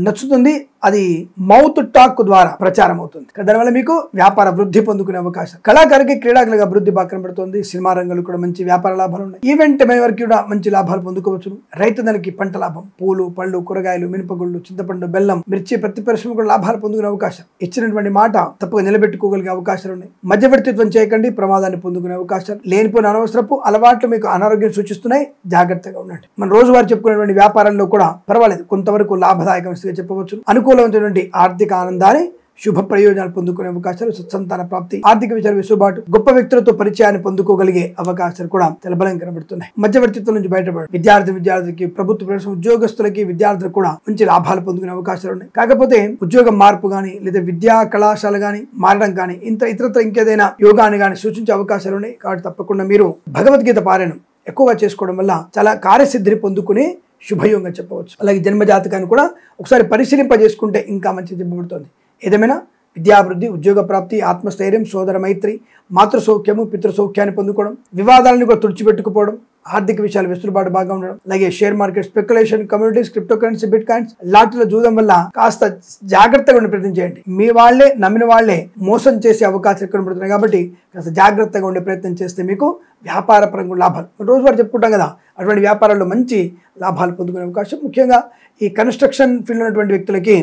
నచ్చుతుంది. అది మౌత్ టాక్ ద్వారా ప్రచారం అవుతుంది. దానివల్ల మీకు వ్యాపార వృద్ధి పొందుకునే అవకాశం. కళాకారుకి, క్రీడాకులుగా అభివృద్ధి బాగా కనబడుతుంది. సినిమా రంగంలో కూడా మంచి వ్యాపార లాభాలు ఉన్నాయి. ఈవెంట్ వరకు కూడా మంచి లాభాలు పొందుకోవచ్చు. రైతుదనికి పంట లాభం, పూలు, పళ్ళు, కూరగాయలు, మినపగుళ్ళు, చింతపండు, బెల్లం, మిర్చి, ప్రతి పరిశ్రమ కూడా లాభాలు పొందుకునే అవకాశం. ఇచ్చినటువంటి మాట తప్పక నిలబెట్టుకోగలిగే అవకాశాలు ఉన్నాయి. మధ్యవర్తిత్వం చేయకండి, ప్రమాదాన్ని పొందుకునే అవకాశాలు. లేనిపోయిన అనవసరపు అలవాట్లు మీకు అనారోగ్యం సూచిస్తున్నాయి, జాగ్రత్తగా ఉండండి. మన రోజువారీ చెప్పుకునేటువంటి వ్యాపారంలో కూడా పర్వాలేదు, కొంతవరకు లాభదాయక చెప్పవచ్చు. అనుకూలమైనటువంటి ఆర్థిక ఆనందాన్ని, శుభ ప్రయోజనాలు పొందుకునే అవకాశాలు, సత్సంతాన ప్రాప్తి, ఆర్థిక విచార వెసులుబాటు, గొప్ప వ్యక్తులతో పరిచయాన్ని పొందుకోగలిగే అవకాశాలు కూడా చాలా బలంగా కనబడుతున్నాయి. మధ్యవర్తిత్వం నుంచి బయటపడి విద్యార్థికి, ప్రభుత్వ ఉద్యోగస్తులకి, విద్యార్థులకు కూడా మంచి లాభాలు పొందుకునే అవకాశాలు ఉన్నాయి. కాకపోతే ఉద్యోగం మార్పు గానీ, లేదా విద్యా కళాశాల గానీ మారడం కానీ, ఇతరత్ర ఇంకేదైనా యోగాన్ని గానీ సూచించే అవకాశాలు ఉన్నాయి. కాబట్టి తప్పకుండా మీరు భగవద్గీత పారాయణం ఎక్కువగా చేసుకోవడం వల్ల చాలా కార్యసిద్ధిని పొందుకునే శుభయోగంగా చెప్పవచ్చు. అలాగే జన్మజాతకాన్ని కూడా ఒకసారి పరిశీలింపజేసుకుంటే ఇంకా మంచి చెప్పబడుతుంది. ఏదేమైనా విద్యాభివృద్ధి, ఉద్యోగ ప్రాప్తి, ఆత్మస్థైర్యం, సోదర మైత్రి, మాతృ సౌఖ్యము, పితృ సౌఖ్యాన్ని పొందుకోవడం, వివాదాలను కూడా తుడిచిపెట్టుకుపోవడం, ఆర్థిక విషయాలు వెసులుబాటు బాగా ఉండడం. అలాగే share market, speculation, communities, crypto currency, bitcoins, లాటరీల జూదం వల్ల కాస్త జాగ్రత్తగా ఉండే ప్రయత్నం చేయండి. మీ వాళ్లే, నమ్మిన వాళ్లే మోసం చేసే అవకాశాలు కనబడుతున్నాయి. కాబట్టి కాస్త జాగ్రత్తగా ఉండే ప్రయత్నం చేస్తే మీకు వ్యాపార పరంగా లాభాలు, రోజువారీ చెప్పుకుంటాం కదా, అటువంటి వ్యాపారాల్లో మంచి లాభాలు పొందుకునే అవకాశం. ముఖ్యంగా ఈ కన్స్ట్రక్షన్ ఫీల్డ్ ఉన్నటువంటి వ్యక్తులకి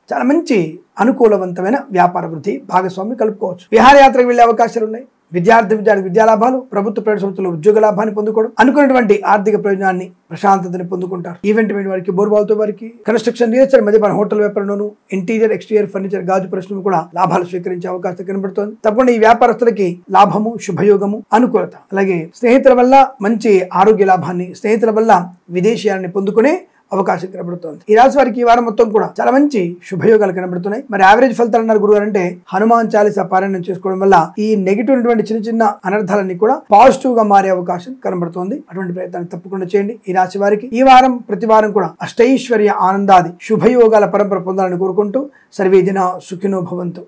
చాలా మంచి అనుకూలవంతమైన వ్యాపార వృద్ధి, భాగస్వామి కలుపుకోవచ్చు. విహారయాత్రకు వెళ్లే అవకాశాలు ఉన్నాయి. విద్యార్థికి విద్యా లాభాలు, ప్రభుత్వ ప్రైవేట్ సంస్థలు ఉద్యోగ లాభాన్ని పొందుకోవడం, అనుకున్నటువంటి ఆర్థిక ప్రయోజనాన్ని, ప్రశాంతతని పొందుకుంటారు. ఈవెంట్ వారికి, బోర్బావుతో వారికి, కన్స్ట్రక్షన్, రియల్ ఎస్టేట్, మధ్యపాన హోటల్ వ్యాపారంలోను, ఇంటీరియర్, ఎక్స్టీరియర్ ఫర్నిచర్, గాజు పరిశ్రమ కూడా లాభాలు స్వీకరించే అవకాశం కనబడుతోంది. తప్పకుండా ఈ వ్యాపారస్తులకి లాభము, శుభయోగము, అనుకూలత. అలాగే స్నేహితుల వల్ల మంచి ఆరోగ్య లాభాన్ని, స్నేహితుల వల్ల విదేశీయాన్ని పొందుకునే అవకాశం కనబడుతోంది. ఈ రాశి వారికి ఈ వారం మొత్తం కూడా చాలా మంచి శుభయోగాలు కనబడుతున్నాయి. మరి యావరేజ్ ఫలితాలు అన్నారు గురుగారు అంటే, హనుమాన్ చాలీసా పారాయణం చేసుకోవడం వల్ల ఈ నెగిటివ్ ఉన్నటువంటి చిన్న చిన్న అనర్థాలన్నీ కూడా పాజిటివ్ గా మారే అవకాశం కనబడుతోంది. అటువంటి ప్రయత్నాన్ని తప్పకుండా చేయండి. ఈ రాశి వారికి ఈ వారం ప్రతి వారం కూడా అష్టైశ్వర్య, ఆనందాది, శుభయోగాల పరంపర పొందాలని కోరుకుంటూ సర్వే జన సుఖినో భవంతు.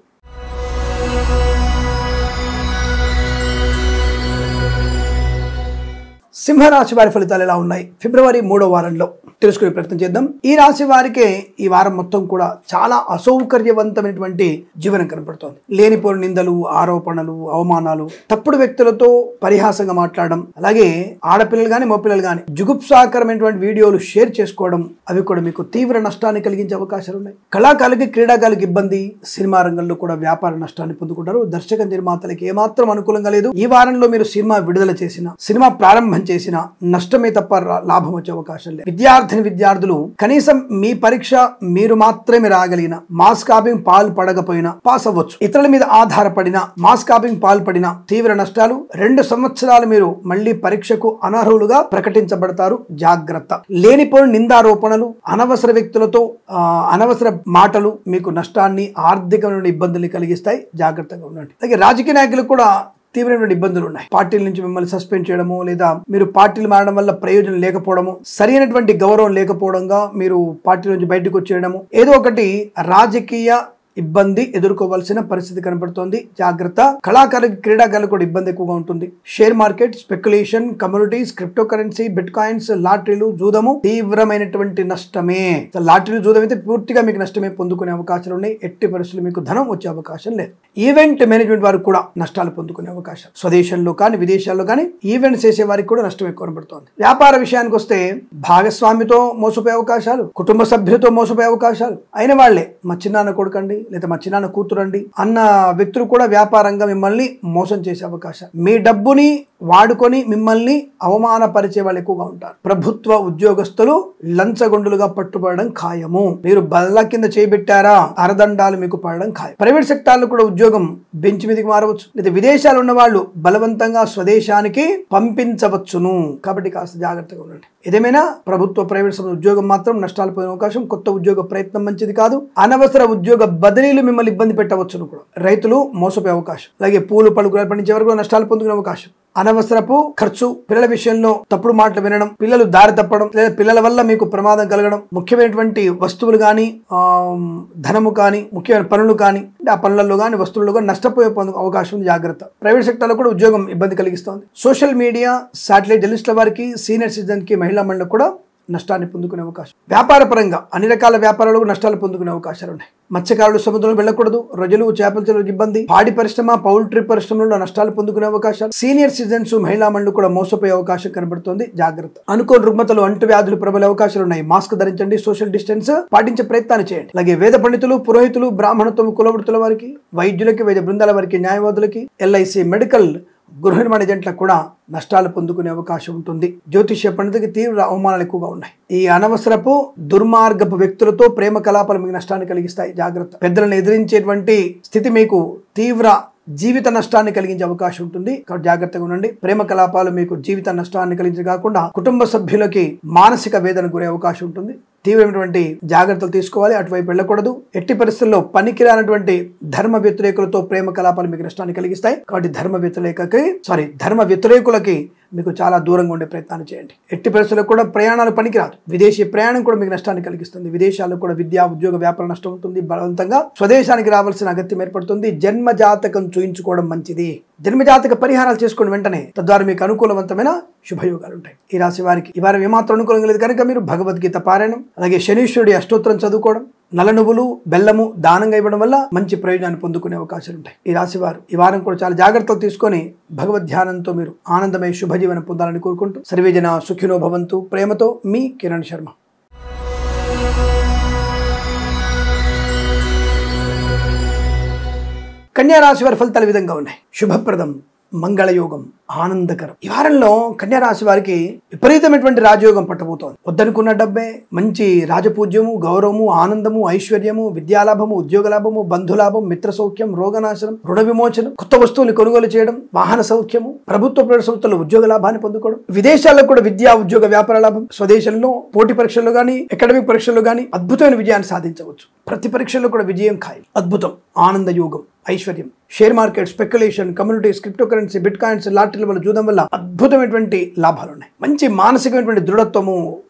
సింహరాశి వారి ఫలితాలు ఎలా ఉన్నాయి ఫిబ్రవరి 3వ వారంలో తెలుసుకునే ప్రయత్నం చేద్దాం. ఈ రాశి వారికే ఈ వారం మొత్తం కూడా చాలా అసౌకర్యవంతమైనటువంటి జీవనం కనపడుతోంది. లేనిపోని నిందలు, ఆరోపణలు, అవమానాలు, తప్పుడు వ్యక్తులతో పరిహాసంగా మాట్లాడడం, అలాగే ఆడపిల్లలు గాని మగపిల్లలు గాని జుగుప్సాకరమైనటువంటి వీడియోలు షేర్ చేసుకోవడం, అవి కూడా మీకు తీవ్ర నష్టాన్ని కలిగించే అవకాశాలు ఉన్నాయి. కళాకారులకి, క్రీడాకారులకి ఇబ్బంది, సినిమా రంగంలో కూడా వ్యాపార నష్టాన్ని పొందుకుంటారు. దర్శక నిర్మాతలకి ఏమాత్రం అనుకూలంగా లేదు. ఈ వారంలో మీరు సినిమా విడుదల చేసిన, సినిమా ప్రారంభం చేసిన నష్టమే తప్ప లాభం వచ్చే అవకాశం లేదు. విద్యార్థులు కనీసం మీ పరీక్ష మీరు మాత్రమే రాగలిగిన, మాస్ కాపింగ్ పాల్పడకపోయినా పాస్ అవ్వచ్చు. ఇతరుల మీద ఆధారపడిన, మాస్ కాపింగ్ పాల్పడిన తీవ్ర నష్టాలు. 2 సంవత్సరాలు మీరు మళ్లీ పరీక్షకు అనర్హులుగా ప్రకటించబడతారు. జాగ్రత్త. లేనిపోని నిందారోపణలు, అనవసర వ్యక్తులతో అనవసర మాటలు మీకు నష్టాన్ని, ఆర్థికమైన ఇబ్బందుల్ని కలిగిస్తాయి. జాగ్రత్తగా ఉండండి. అలాగే రాజకీయ నాయకులు కూడా తీవ్రమైన ఇబ్బందులు ఉన్నాయి. పార్టీల నుంచి మిమ్మల్ని సస్పెండ్ చేయడము, లేదా మీరు పార్టీలు మారడం వల్ల ప్రయోజనం లేకపోవడము, సరైనటువంటి గౌరవం లేకపోవడంగా మీరు పార్టీ నుంచి బయటకు వచ్చేయడము, ఏదో ఒకటి రాజకీయ ఇబ్బంది ఎదుర్కోవాల్సిన పరిస్థితి కనబడుతోంది. జాగ్రత్త. కళాకారులకు, క్రీడాకారులకు కూడా ఇబ్బంది ఎక్కువగా ఉంటుంది. Share market, speculation, communities, crypto currency, bitcoins, లాటరీలు, జూదము తీవ్రమైనటువంటి నష్టమే. లాటరీలు, జూదం అయితే పూర్తిగా మీకు నష్టమే పొందుకునే అవకాశాలు ఉన్నాయి. ఎట్టి పరిస్థితులు మీకు ధనం వచ్చే అవకాశం లేదు. ఈవెంట్ మేనేజ్మెంట్ వారికి కూడా నష్టాలు పొందుకునే అవకాశం. స్వదేశంలో కానీ విదేశాల్లో కానీ ఈవెంట్స్ చేసే వారికి కూడా నష్టం ఎక్కువ కనబడుతోంది. వ్యాపార విషయానికి వస్తే భాగస్వామితో మోసపోయే అవకాశాలు, కుటుంబ సభ్యులతో మోసపోయే అవకాశాలు. అయిన వాళ్లే, మా చిన్నాన్న కొడుకండి, లేదా మా చిన్నాన్న కూతురండి అన్న వ్యక్తులు కూడా వ్యాపారంగా మిమ్మల్ని మోసం చేసే అవకాశం, మీ డబ్బుని వాడుకొని మిమ్మల్ని అవమానపరిచే వాళ్ళు ఎక్కువగా ఉంటారు. ప్రభుత్వ ఉద్యోగస్తులు లంచగొండులుగా పట్టుబడడం ఖాయము. మీరు బల్ల కింద చేయబెట్టారా అరదండాలు మీకు పడడం ఖాయం. ప్రైవేట్ సెక్టార్లో కూడా ఉద్యోగం బెంచ్ మీదకి మారవచ్చు, లేదా విదేశాలు ఉన్న వాళ్ళు బలవంతంగా స్వదేశానికి పంపించవచ్చును. కాబట్టి కాస్త జాగ్రత్తగా ఉండండి. ఏదేమైనా ప్రభుత్వ ప్రైవేట్ సంస్థ ఉద్యోగం మాత్రం నష్టాలు పోయే అవకాశం, కొత్త ఉద్యోగ ప్రయత్నం మంచిది కాదు. అనవసర ఉద్యోగ బదిలీలు మిమ్మల్ని ఇబ్బంది పెట్టవచ్చును కూడా. రైతులు మోసపోయే అవకాశం, అలాగే పూలు పళ్ళు పండించే వరకు నష్టాలు పొందుకునే అవకాశం. అనవసరపు ఖర్చు, పిల్లల విషయంలో తప్పుడు మాటలు వినడం, పిల్లలు దారి తప్పడం, లేదా పిల్లల వల్ల మీకు ప్రమాదం కలగడం, ముఖ్యమైనటువంటి వస్తువులు కానీ ధనము కానీ ముఖ్యమైన పనులు కానీ ఆ పనులలో కానీ వస్తువుల్లో కానీ నష్టపోయే అవకాశం ఉంది. జాగ్రత్త. ప్రైవేట్ సెక్టార్లో కూడా ఉద్యోగం ఇబ్బంది కలిగిస్తుంది. సోషల్ మీడియా, శాటిలైట్ జర్నలిస్టుల వారికి, సీనియర్ సిటిజన్ కి, మహిళా మండలికి కూడా నష్టాన్ని పొందుకునే అవకాశం. వ్యాపార పరంగా అన్ని రకాల వ్యాపారాలు నష్టాలు పొందుకునే అవకాశాలు ఉన్నాయి. మత్స్యకారులు సముద్రంలో వెళ్ళకూడదు, రొయ్యలు చేపల చెరువులకు ఇబ్బంది, పాడి పరిశ్రమ, పౌల్ట్రీ పరిశ్రమలో నష్టాలు పొందుకునే అవకాశాలు, సీనియర్ సిటిజన్స్, మహిళా మండలి కూడా మోసపోయే అవకాశం కనబడుతుంది. జాగ్రత్త. అనుకోని రుగ్మతలు, అంటువ్యాధులు ప్రబలే అవకాశాలు ఉన్నాయి. మాస్క్ ధరించండి, సోషల్ డిస్టెన్స్ పాటించే ప్రయత్నాన్ని చేయండి. అలాగే వేద పండితులు, పురోహితులు, బ్రాహ్మణత్వం, కులవృత్తుల వారికి, వైద్యులకి, వైద్య బృందాల వారికి, న్యాయవాదులకి, ఎల్ఐసి, మెడికల్, గృహ నిర్మాణ ఏజెంట్లకు కూడా నష్టాలు పొందుకునే అవకాశం ఉంటుంది. జ్యోతిష్య పండితులకి తీవ్ర అవమానాలు ఎక్కువగా ఉన్నాయి. ఈ అనవసరపు దుర్మార్గపు వ్యక్తులతో ప్రేమ కలాపాలు మీకు నష్టాన్ని కలిగిస్తాయి. జాగ్రత్త. పెద్దలను ఎదిరించేటువంటి స్థితి మీకు తీవ్ర జీవిత నష్టాన్ని కలిగించే అవకాశం ఉంటుంది. కాబట్టి జాగ్రత్తగా ఉండండి. ప్రేమ కలాపాలు మీకు జీవిత నష్టాన్ని కలిగించే కాకుండా కుటుంబ సభ్యులకి మానసిక వేదన గురే అవకాశం ఉంటుంది. తీవ్రమైనటువంటి జాగ్రత్తలు తీసుకోవాలి. అటువైపు వెళ్ళకూడదు. ఎట్టి పరిస్థితుల్లో పనికిరానటువంటి ధర్మ వ్యతిరేకులతో ప్రేమ కలాపాలు మీకు నష్టాన్ని కలిగిస్తాయి. కాబట్టి ధర్మ వ్యతిరేకులకి మీకు చాలా దూరంగా ఉండే ప్రయత్నాన్ని చేయండి. ఎట్టి పరిస్థితుల్లో కూడా ప్రయాణాలు పనికిరాదు. విదేశీ ప్రయాణం కూడా మీకు నష్టాన్ని కలిగిస్తుంది. విదేశాల్లో కూడా విద్యా, ఉద్యోగ, వ్యాపార నష్టం ఉంటుంది. బలవంతంగా స్వదేశానికి రావాల్సిన అగత్యం ఏర్పడుతుంది. జన్మ జాతకం చూయించుకోవడం మంచిది. జన్మజాతక పరిహారాలు చేసుకోండి వెంటనే. తద్వారా మీకు అనుకూలవంతమైన శుభయోగాలు ఉంటాయి. ఈ రాశి వారికి ఈ వారం ఏమాత్రం అనుకూలంగా లేదు కనుక మీరు భగవద్గీత పారాయణం, అలాగే శనీశ్వరుడి అష్టోత్తరం చదువుకోవడం, నల్ల నువ్వులు, బెల్లము దానంగా ఇవ్వడం వల్ల మంచి ప్రయోజనాన్ని పొందుకునే అవకాశాలు ఉంటాయి. ఈ రాశి వారు ఈ వారం కూడా చాలా జాగ్రత్తలు తీసుకొని భగవద్ ధ్యానంతో మీరు ఆనందమయ శుభజీవనం పొందాలని కోరుకుంటూ సర్వేజన సుఖినో భవంతు. ప్రేమతో మీ కిరణ్ శర్మ. కన్యా రాశి వారి ఫలితాలు ఈ విధంగా ఉన్నాయి. శుభప్రదం, మంగళయోగం, ఆనందకరం. ఈ వారంలో కన్యా రాశి వారికి విపరీతమైనటువంటి రాజయోగం పట్టబోతోంది. వద్దనుకున్న డబ్బే, మంచి రాజపూజ్యము, గౌరవము, ఆనందము, ఐశ్వర్యము, విద్యాలాభము, ఉద్యోగ లాభము, బంధులాభం, మిత్ర సౌఖ్యం, రోగనాశనం, రుణ విమోచనం, కొత్త వస్తువులు కొనుగోలు చేయడం, వాహన సౌఖ్యము, ప్రభుత్వ ప్రైవేట్ సంస్థల్లో ఉద్యోగ లాభాన్ని పొందుకోవడం, విదేశాల్లో కూడా విద్యా, ఉద్యోగ, వ్యాపార లాభం, స్వదేశంలో పోటీ పరీక్షల్లో గానీ, అకాడమిక్ పరీక్షల్లో గానీ అద్భుతమైన విజయాన్ని సాధించవచ్చు. ప్రతి పరీక్షల్లో కూడా విజయం ఖాయం. అద్భుతం, ఆనంద యోగం, ఐశ్వర్యం. Share market, speculation, communities, crypto currency, bitcoins, లాటరీల వల్ల చూడడం వల్ల అద్భుతమైనటువంటి లాభాలు ఉన్నాయి. మంచి మానసికమైనటువంటి దృఢత్వము,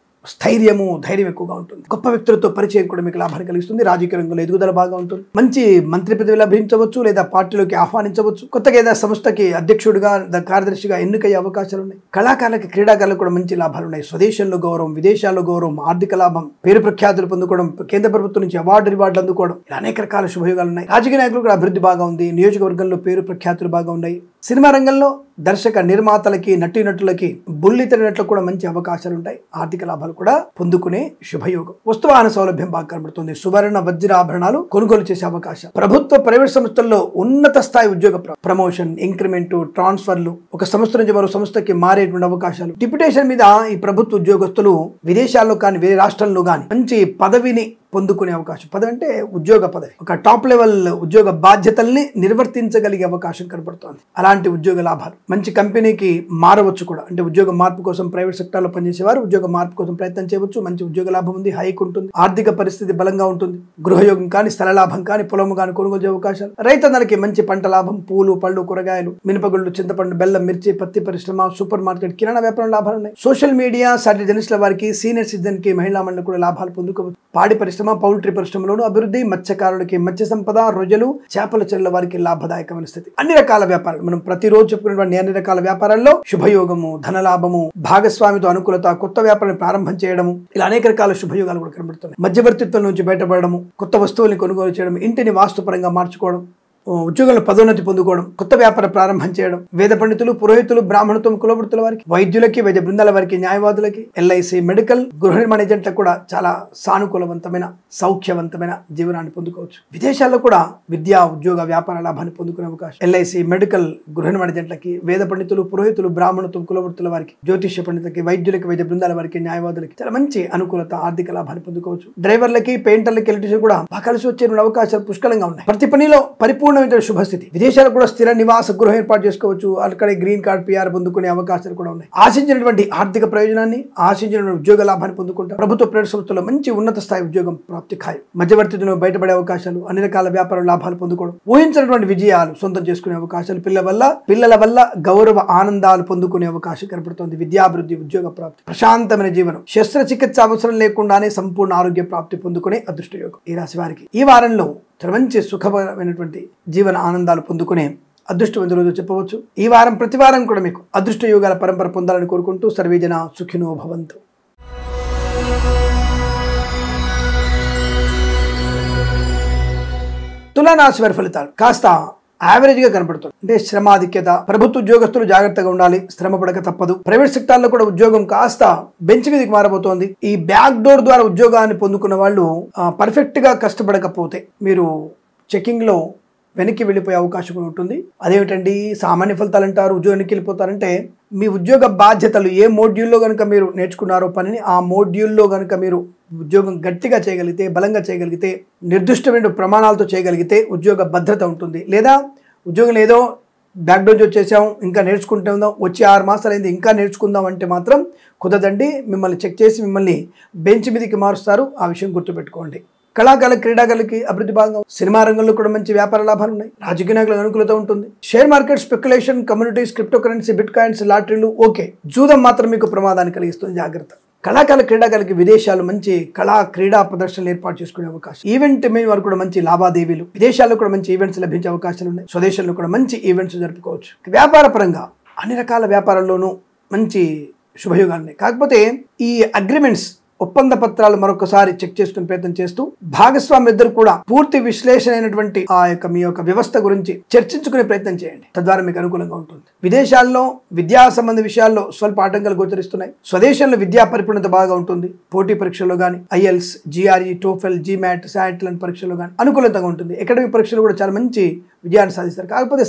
స్థైర్యము, ధైర్యం ఎక్కువగా ఉంటుంది. గొప్ప వ్యక్తులతో పరిచయం కూడా మీకు లాభాన్ని కలిగిస్తుంది. రాజకీయ రంగంలో ఎదుగుదల బాగా ఉంటుంది. మంచి మంత్రి పదవి లభించవచ్చు, లేదా పార్టీలోకి ఆహ్వానించవచ్చు. కొత్తగా ఏదైనా సంస్థకి అధ్యక్షుడిగా, కార్యదర్శిగా ఎన్నికయ్యే అవకాశాలు ఉన్నాయి. కళాకారులకి, క్రీడాకారులకు కూడా మంచి లాభాలు ఉన్నాయి. స్వదేశంలో గౌరవం, విదేశాల్లో గౌరవం, ఆర్థిక లాభం, పేరు ప్రఖ్యాతులు పొందుకోవడం, కేంద్ర ప్రభుత్వం నుంచి రివార్డులు అందుకోవడం, ఇలా అనేక రకాల శుభయోగాలు ఉన్నాయి. రాజకీయ నాయకులు కూడా అభివృద్ధి బాగా ఉంది. నియోజకవర్గంలో పేరు ప్రఖ్యాతులు బాగా ఉన్నాయి. సినిమా రంగంలో దర్శక నిర్మాతలకి, నటీనటులకి, బుల్లితెరనట్లకు కూడా మంచి అవకాశాలు ఉంటాయి. ఆర్థిక లాభాలు కూడా పొందుకునే శుభయోగం. వస్తువాహన సౌలభ్యం బాగా కనబడుతుంది. సువర్ణ వజ్రాభరణాలు కొనుగోలు చేసే అవకాశం. ప్రభుత్వ ప్రైవేట్ సంస్థల్లో ఉన్నత స్థాయి ఉద్యోగ ప్రమోషన్, ఇంక్రిమెంట్, ట్రాన్స్ఫర్లు, ఒక సంస్థ నుంచి మరో సంస్థకి మారేటువంటి అవకాశాలు. డిప్యుటేషన్ మీద ఈ ప్రభుత్వ ఉద్యోగస్తులు విదేశాల్లో కానీ, వేరే రాష్ట్రాల్లో కానీ మంచి పదవిని పొందుకునే అవకాశం. పదవి అంటే ఉద్యోగ పదవి, ఒక టాప్ లెవెల్ ఉద్యోగ బాధ్యతల్ని నిర్వర్తించగలిగే అవకాశం కనబడుతోంది. అలాంటి ఉద్యోగ లాభాలు. మంచి కంపెనీకి మారవచ్చు కూడా. అంటే ఉద్యోగ మార్పు కోసం ప్రైవేట్ సెక్టార్లో పనిచేసేవారు ఉద్యోగ మార్పు కోసం ప్రయత్నం చేయవచ్చు. మంచి ఉద్యోగ లాభం ఉంది, హైక్ ఉంటుంది, ఆర్థిక పరిస్థితి బలంగా ఉంటుంది. గృహయోగం కానీ, స్థల లాభం కానీ, పొలము కానీ కొనుగోలు చేసే అవకాశాలు. రైతన్నలకి మంచి పంట లాభం, పూలు, పళ్ళు, కూరగాయలు, మినపగుళ్ళు, చింతపండు, బెల్లం, మిర్చి, పత్తి పరిశ్రమ, సూపర్ మార్కెట్, కిరాణా వ్యాపారం లాభాలు ఉన్నాయి. సోషల్ మీడియా, శాటిలైట్ జర్నలిస్టుల వారికి, సీనియర్ సిటిజన్ కి, మహిళా మండలి కూడా లాభాలు పొందుకోవచ్చు. పాడి పరిశ్రమ, పౌల్ట్రీ పరిశ్రమలోను అభివృద్ధి, మత్స్యకారులకి మత్స్య సంపద, రొయ్యలు, చేపల చెరువుల వారికి లాభదాయకమైన స్థితి. అన్ని రకాల వ్యాపారాలు మనం ప్రతిరోజు చెప్పుకునేటువంటి అన్ని రకాల వ్యాపారాల్లో శుభయోగము, ధనలాభము, భాగస్వామితో అనుకూలత, కొత్త వ్యాపారాన్ని ప్రారంభం చేయడము, ఇలా అనేక రకాల శుభయోగాలు కూడా కనబడుతున్నాయి. మధ్యవర్తిత్వం నుంచి బయటపడము, కొత్త వస్తువుల్ని కొనుగోలు చేయడం, ఇంటిని వాస్తుపరంగా మార్చుకోవడం, ఉద్యోగంలో పదోన్నతి పొందుకోవడం, కొత్త వ్యాపార ప్రారంభం చేయడం, వేద పండితులు, పురోహితులు, బ్రాహ్మణత్వం, కులవృత్తుల వారికి, వైద్యులకి, వైద్య బృందాల వారికి, న్యాయవాదులకి, ఎల్ఐసి, మెడికల్, గృహ నిర్మాణ ఏజెంట్లకు కూడా చాలా సానుకూలవంతమైన సౌఖ్యవంతమైన జీవనాన్ని పొందుకోవచ్చు. విదేశాల్లో కూడా విద్యా, ఉద్యోగ, వ్యాపార లాభాన్ని పొందుకునే అవకాశం. ఎల్ఐసి, మెడికల్, గృహ నిర్మాణ ఏజెంట్లకి, వేద పండితులు, పురోహితులు, బ్రాహ్మణత్వం, కులవృత్తుల వారికి, జ్యోతిష్య పండితులకి, వైద్యులకి, వైద్య బృందాల వారికి, న్యాయవాదులకి చాలా మంచి అనుకూలత, ఆర్థిక లాభాన్ని పొందుకోవచ్చు. డ్రైవర్లకి, పెయింటర్లకి, ఎలక్ట్రీషియన్ కూడా బాగా కలిసి వచ్చే అవకాశాలు పుష్కలంగా ఉన్నాయి. ప్రతి పనిలో పరిపూర్ణమైన శుభస్థితి. విదేశాలు కూడా స్థిర నివాస గృహం ఏర్పాటు చేసుకోవచ్చు. అక్కడే గ్రీన్ కార్డ్, పిఆర్ పొందుకునే అవకాశాలు కూడా ఉన్నాయి. ఆశించినటువంటి ఆర్థిక ప్రయోజనాన్ని, ఆశించిన ఉద్యోగ లాభాన్ని పొందుకుంటారు. ప్రభుత్వ ప్రైవేట్ సంస్థల్లో మంచి ఉన్నత స్థాయి ఉద్యోగం ప్రాప్తి ఖాయం. మధ్యవర్తితో బయటపడే అవకాశాలు, అన్ని రకాల వ్యాపార లాభాలు పొందుకోవడం, ఊహించినటువంటి విజయాలు సొంతం చేసుకునే అవకాశాలు, పిల్లల వల్ల గౌరవ ఆనందాలు పొందుకునే అవకాశం కనపడుతుంది. విద్యాభివృద్ధి, ఉద్యోగ ప్రాప్తి, ప్రశాంతమైన జీవనం, శస్త్రచికిత్స అవసరం లేకుండానే సంపూర్ణ ఆరోగ్య ప్రాప్తి పొందుకునే అదృష్ట యోగం ఈ రాశి వారికి. ఈ వారంలో మంచి సుఖమైనటువంటి జీవన ఆనందాలు పొందుకునే అదృష్టవంత రోజు చెప్పవచ్చు. ఈ వారం ప్రతి వారం కూడా మీకు అదృష్ట యోగాల పరంపర పొందాలని కోరుకుంటూ సర్వేజన సుఖినో భవంతు. తులారాశి వారి ఫలితాలు కాస్త యావరేజ్ గా కనపడుతుంది. అంటే శ్రమాధిక్యత, ప్రభుత్వ ఉద్యోగస్తులు జాగ్రత్తగా ఉండాలి, శ్రమ పడక తప్పదు. ప్రైవేట్ సెక్టార్లో కూడా ఉద్యోగం కాస్త బెంచ్ మీదకి మారబోతోంది. ఈ బ్యాక్ డోర్ ద్వారా ఉద్యోగాన్ని పొందుకున్న వాళ్ళు పర్ఫెక్ట్ గా కష్టపడకపోతే మీరు చెకింగ్ లో వెనక్కి వెళ్ళిపోయే అవకాశం కూడా ఉంటుంది. అదేమిటండి సామాన్య ఫలితాలు అంటారు, ఉద్యోగానికి వెళ్ళిపోతారంటే మీ ఉద్యోగ బాధ్యతలు ఏ మోడ్యూల్లో కనుక మీరు నేర్చుకున్నారో పనిని ఆ మోడ్యూల్లో కనుక మీరు ఉద్యోగం గట్టిగా చేయగలిగితే, బలంగా చేయగలిగితే, నిర్దిష్టమైన ప్రమాణాలతో చేయగలిగితే ఉద్యోగ భద్రత ఉంటుంది. లేదా ఉద్యోగం ఏదో బ్యాక్ డోర్ వచ్చేసాం, ఇంకా నేర్చుకుంటుందాం, వచ్చి 6 మాసాలు అయింది ఇంకా నేర్చుకుందాం అంటే మాత్రం కుదరదండి. మిమ్మల్ని చెక్ చేసి మిమ్మల్ని బెంచ్ మీదకి మారుస్తారు. ఆ విషయం గుర్తుపెట్టుకోండి. కళాకారుల, క్రీడాకారులకి అభివృద్ధి భాగం. సినిమా రంగంలో కూడా మంచి వ్యాపార లాభాలు ఉన్నాయి. రాజకీయ నాయకులకు అనుకూలత ఉంటుంది. Share market, speculation, communities, crypto currency, bitcoins, లాటరీలు ఓకే. జూదం మాత్రం మీకు ప్రమాదాన్ని కలిగిస్తుంది, జాగ్రత్త. కళాకారుల, క్రీడాకారులకి విదేశాలు మంచి కళా క్రీడా ప్రదర్శనలు ఏర్పాటు చేసుకునే అవకాశం. ఈవెంట్ మీద వారు కూడా మంచి లావాదేవీలు, విదేశాల్లో కూడా మంచి ఈవెంట్స్ లభించే అవకాశాలు ఉన్నాయి. స్వదేశంలో కూడా మంచి ఈవెంట్స్ జరుపుకోవచ్చు. వ్యాపార పరంగా అన్ని రకాల వ్యాపారాల్లోనూ మంచి శుభయోగాలు ఉన్నాయి. కాకపోతే ఈ అగ్రిమెంట్స్, ఒప్పంద పత్రాలు మరొకసారి చెక్ చేసుకునే ప్రయత్నం చేస్తూ భాగస్వామి ఇద్దరు కూడా పూర్తి విశ్లేషణ అయినటువంటి మీ యొక్క వ్యవస్థ గురించి చర్చించుకునే ప్రయత్నం చేయండి. తద్వారా మీకు అనుకూలంగా ఉంటుంది. విదేశాల్లో విద్యా సంబంధ విషయాల్లో స్వల్ప ఆటంకాలు గోచరిస్తున్నాయి. స్వదేశంలో విద్యా పరిపూర్ణత బాగా ఉంటుంది. పోటీ పరీక్షల్లో కానీ ఐఎల్స్, జిఆర్ఈ, టోఫెల్, జీమాట్, సాట్ లాంటి పరీక్షల్లో కానీ అనుకూలంగా ఉంటుంది. అకాడమిక్ పరీక్షలు కూడా చాలా మంచి విజయాన్ని సాధిస్తారు. కాకపోతే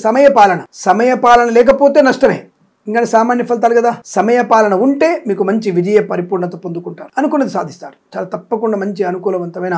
సమయపాలన లేకపోతే నష్టమే. ఇంకా సామాన్య ఫలితాలు కదా. సమయపాలన ఉంటే మీకు మంచి విజయ పరిపూర్ణత పొందుకుంటారు, అనుకున్నది సాధిస్తారు. చాలా తప్పకుండా మంచి అనుకూలవంతమైన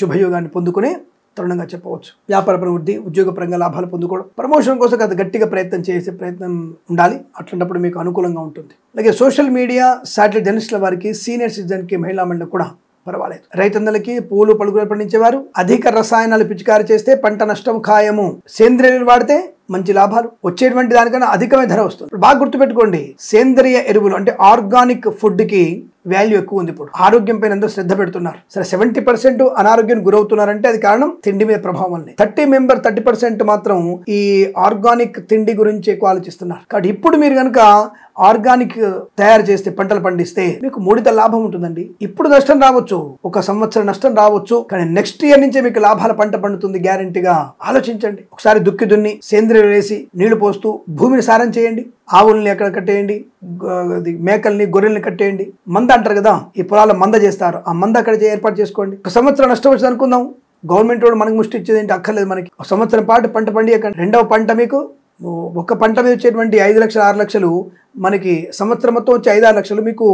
శుభయోగాన్ని పొందుకునే తరుణంగా చెప్పవచ్చు. వ్యాపార ప్రవృద్ధి, ఉద్యోగపరంగా లాభాలు పొందుకోవడం, ప్రమోషన్ కోసం కాస్త గట్టిగా చేసే ప్రయత్నం ఉండాలి. అట్లాంటప్పుడు మీకు అనుకూలంగా ఉంటుంది. అలాగే సోషల్ మీడియా, శాటిలైట్ జర్నలిస్టుల వారికి, సీనియర్ సిటిజన్కి, మహిళా మండలికి కూడా పర్వాలేదు. రైతన్నలకి, పూలు పలుకులు పండించేవారు అధిక రసాయనాలు పిచికారి చేస్తే పంట నష్టం ఖాయము. సేంద్రియ ఎరువులు వాడితే మంచి లాభాలు, వచ్చేటువంటి దానికన్నా అధికమైన ధర వస్తుంది. బాగా గుర్తుపెట్టుకోండి, సేంద్రియ ఎరువులు అంటే ఆర్గానిక్ ఫుడ్ కి వాల్యూ ఎక్కువ ఉంది. ఇప్పుడు ఆరోగ్యం పైన అందరూ శ్రద్ధ పెడుతున్నారు. సరే 70% అనారోగ్యానికి గురవుతున్నారంటే అది కారణం తిండి మీద ప్రభావం వల్లే. 30% మాత్రం ఈ ఆర్గానిక్ తిండి గురించి ఎక్కువ ఆలోచిస్తున్నారు. కాబట్టి ఇప్పుడు మీరు కనుక ఆర్గానిక్ తయారు చేస్తే, పంటలు పండిస్తే మీకు 3 లాభం ఉంటుందండి. ఇప్పుడు నష్టం రావచ్చు, 1 సంవత్సరం నష్టం రావచ్చు, కానీ నెక్స్ట్ ఇయర్ నుంచే మీకు లాభాల పంట పండుతుంది గ్యారెంటీగా. ఆలోచించండి. ఒకసారి దుక్కి దున్ని సేంద్రియ వేసి నీళ్లు పోస్తూ భూమిని సారం చేయండి. ఆవుల్ని ఎక్కడ కట్టేయండి, మేకల్ని, గొర్రెల్ని కట్టేయండి. మంద అంటారు కదా, ఈ పొలాల్లో మంద చేస్తారు. ఆ మంద అక్కడ ఏర్పాటు చేసుకోండి. 1 సంవత్సరం నష్టం వచ్చింది అనుకుందాం, గవర్నమెంట్ వాడు మనకు ముష్టి ఇచ్చేది ఏంటి అక్కర్లేదు. మనకి 1 సంవత్సరం పాటు పంట పండియకండి. రెండవ పంట మీకు ఒక పంట మీద వచ్చేటువంటి 5 లక్షలు 6 లక్షలు, మనకి సంవత్సరం మొత్తం వచ్చే 5-6 లక్షలు మీకు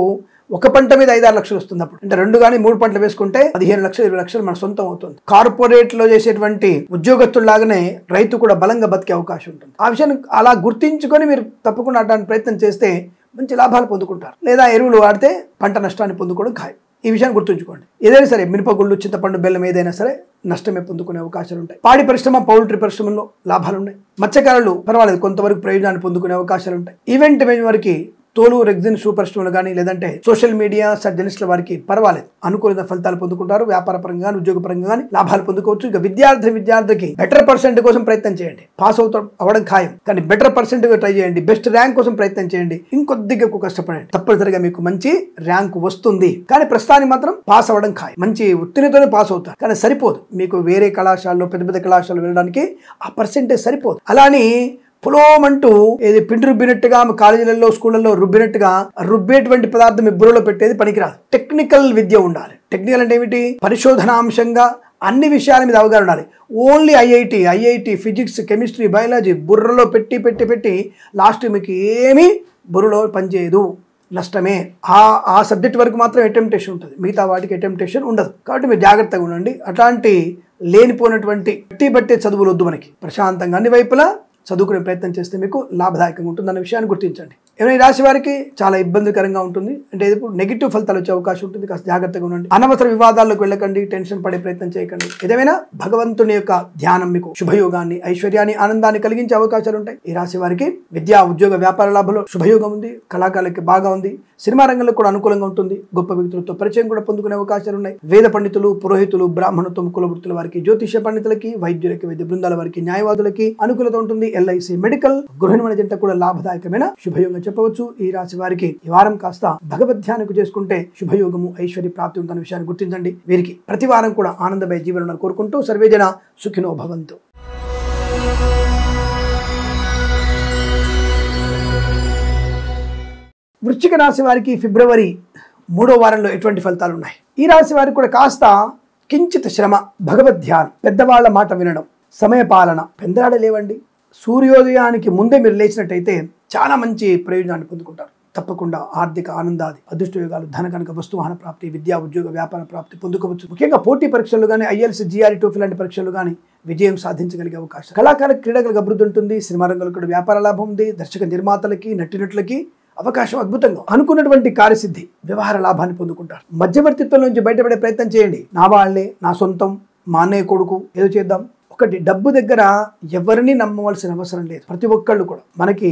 ఒక పంట మీద 5-6 లక్షలు వస్తుంది. అప్పుడు అంటే 2 కానీ 3 పంటలు వేసుకుంటే 15 లక్షలు 20 లక్షలు మన సొంతం అవుతుంది. కార్పొరేట్ లో చేసేటువంటి ఉద్యోగస్తుల్లాగానే రైతు కూడా బలంగా బతికే అవకాశం ఉంటుంది. ఆ విషయాన్ని అలా గుర్తించుకొని మీరు తప్పకుండా అటువంటి ప్రయత్నం చేస్తే మంచి లాభాలు పొందుకుంటారు. లేదా ఎరువులు వాడితే పంట నష్టాన్ని పొందుకోవడం ఖాయం. ఈ విషయాన్ని గుర్తుంచుకోండి. ఏదైనా సరే మినపగుళ్ళు, చింతపండు, బెల్లం ఏదైనా సరే నష్టమే పొందుకునే అవకాశాలు ఉంటాయి. పాడి పరిశ్రమ, పౌల్ట్రీ పరిశ్రమలో లాభాలు ఉన్నాయి. మత్స్యకారులు పర్వాలేదు, కొంతవరకు ప్రయోజనాన్ని పొందుకునే అవకాశాలు ఉంటాయి. ఈవెంట్ వారికి తోలు రెగ్జిన్ షూ పరిశ్రమలు కానీ లేదంటే సోషల్ మీడియా జర్నలిస్టుల వారికి పర్వాలేదు, అనుకూల ఫలితాలు పొందుకుంటారు. వ్యాపార పరంగా కానీ ఉద్యోగ పరంగా కానీ లాభాలు పొందుకోవచ్చు. ఇక విద్యార్థికి బెటర్ పర్సెంట్ కోసం ప్రయత్నం చేయండి. పాస్ అవ్వడం ఖాయం, కానీ బెటర్ పర్సెంట్ ట్రై చేయండి. బెస్ట్ ర్యాంక్ కోసం ప్రయత్నం చేయండి. ఇంకొద్దిగా ఎక్కువ కష్టపడండి, తప్పనిసరిగా మీకు మంచి ర్యాంక్ వస్తుంది. కానీ ప్రస్తుతానికి మాత్రం పాస్ అవ్వడం ఖాయం. మంచి ఉత్తీర్ణతోనే పాస్ అవుతారు, కానీ సరిపోదు. మీకు వేరే కళాశాలలో పెద్ద పెద్ద కళాశాలలో వెళ్ళడానికి ఆ పర్సెంటేజ్ సరిపోదు. అలాని పులోమంటూ ఏది పిండి రుబ్బినట్టుగా కాలేజీలలో స్కూళ్ళల్లో రుబ్బేటువంటి పదార్థం మీ బుర్రలో పెట్టేది పనికిరాదు. టెక్నికల్ విద్య ఉండాలి. టెక్నికల్ అంటే ఏమిటి? పరిశోధనాంశంగా అన్ని విషయాల మీద అవగాహన ఉండాలి. Only IIT physics chemistry biology బుర్రలో పెట్టి లాస్ట్ మీకు ఏమీ బుర్రలో పనిచేయదు, నష్టమే. ఆ సబ్జెక్ట్ వరకు మాత్రం అటెంప్టేషన్ ఉంటుంది, మిగతా వాటికి అటెంప్టేషన్ ఉండదు. కాబట్టి మీరు జాగ్రత్తగా ఉండండి. అట్లాంటి లేనిపోయినటువంటి బట్టి చదువులు వద్దు. మనకి ప్రశాంతంగా అన్ని వైపులా చదువుకునే ప్రయత్నం చేస్తే మీకు లాభదాయకంగా ఉంటుందన్న విషయాన్ని గుర్తించండి. ఏమైనా ఈ రాశి వారికి చాలా ఇబ్బందికరంగా ఉంటుంది, అంటే ఇప్పుడు నెగిటివ్ ఫలితాలు వచ్చే అవకాశం ఉంటుంది. కాస్త జాగ్రత్తగా ఉండండి. అనవసర వివాదాల్లోకి వెళ్ళకండి, టెన్షన్ పడే ప్రయత్నం చేయకండి. ఏదేమైనా భగవంతుని యొక్క ధ్యానం మీకు శుభయోగాన్ని, ఐశ్వర్యాన్ని, ఆనందాన్ని కలిగించే అవకాశాలు ఉంటాయి. ఈ రాశి వారికి విద్యా ఉద్యోగ వ్యాపార లాభంలో శుభయోగం ఉంది. కళాకారులకి బాగా ఉంది. సినిమా రంగంలో కూడా అనుకూలంగా ఉంటుంది. గొప్ప వ్యక్తులతో పరిచయం కూడా పొందుకునే అవకాశాలు ఉన్నాయి. వేద పండితులు, పురోహితులు, బ్రాహ్మణత్వం కులవృత్తుల వారికి, జ్యోతిష పండితులకి, వైద్యులకి, వైద్య బృందాల వారికి, న్యాయవాదులకి అనుకూలత ఉంటుంది. ఎల్ఐసి, మెడికల్, గృహిణి జంట కూడా లాభదాయకమైన శుభయోగం చెప్పవచ్చు. ఈ రాశి వారికి ఈ వారం కాస్త భగవద్ధ్యానం చేసుకుంటే శుభయోగము, ఐశ్వర్య ప్రాప్తి ఉందన్న విషయాన్ని గుర్తించండి. వీరికి ప్రతి వారం కూడా ఆనందమయ జీవనం కోరుకుంటూ సర్వేజన సుఖినో భవంతు. వృశ్చిక రాశి వారికి ఫిబ్రవరి 3వ వారంలో ఎటువంటి ఫలితాలు ఉన్నాయి? ఈ రాశి వారికి కూడా కాస్త కించిత్ శ్రమ, భగవద్ధ్యానం, పెద్దవాళ్ల మాట వినడం, సమయపాలన, పెందరాడలేవండి. సూర్యోదయానికి ముందే మీరు లేచినట్టయితే చాలా మంచి ప్రయోజనాన్ని పొందుకుంటారు. తప్పకుండా ఆర్థిక ఆనందాది, అదృష్ట యోగాలు, ధన కనుక వస్తువాహన ప్రాప్తి, విద్యా ఉద్యోగ వ్యాపార ప్రాప్తి పొందుకోవచ్చు. ముఖ్యంగా పోటీ పరీక్షలు కానీ, ఐఎల్స్, జిఆర్ఈ, టోఫెల్ లాంటి పరీక్షలు కానీ విజయం సాధించగలిగే అవకాశం. కళాకార క్రీడలకు అభివృద్ధి ఉంటుంది. సినిమా రంగంలో కూడా వ్యాపార లాభం ఉంది. దర్శక నిర్మాతలకి, నటినట్లకి అవకాశం అద్భుతంగా. అనుకున్నటువంటి కార్యసిద్ధి, వ్యవహార లాభాన్ని పొందుకుంటారు. మధ్యవర్తిత్వం నుంచి బయటపడే ప్రయత్నం చేయండి. నా వాళ్ళే, నా సొంతం, మా అన్నయ్య కొడుకు, ఏదో చేద్దాం. ఒకటి, డబ్బు దగ్గర ఎవరిని నమ్మవలసిన అవసరం లేదు. ప్రతి ఒక్కళ్ళు కూడా మనకి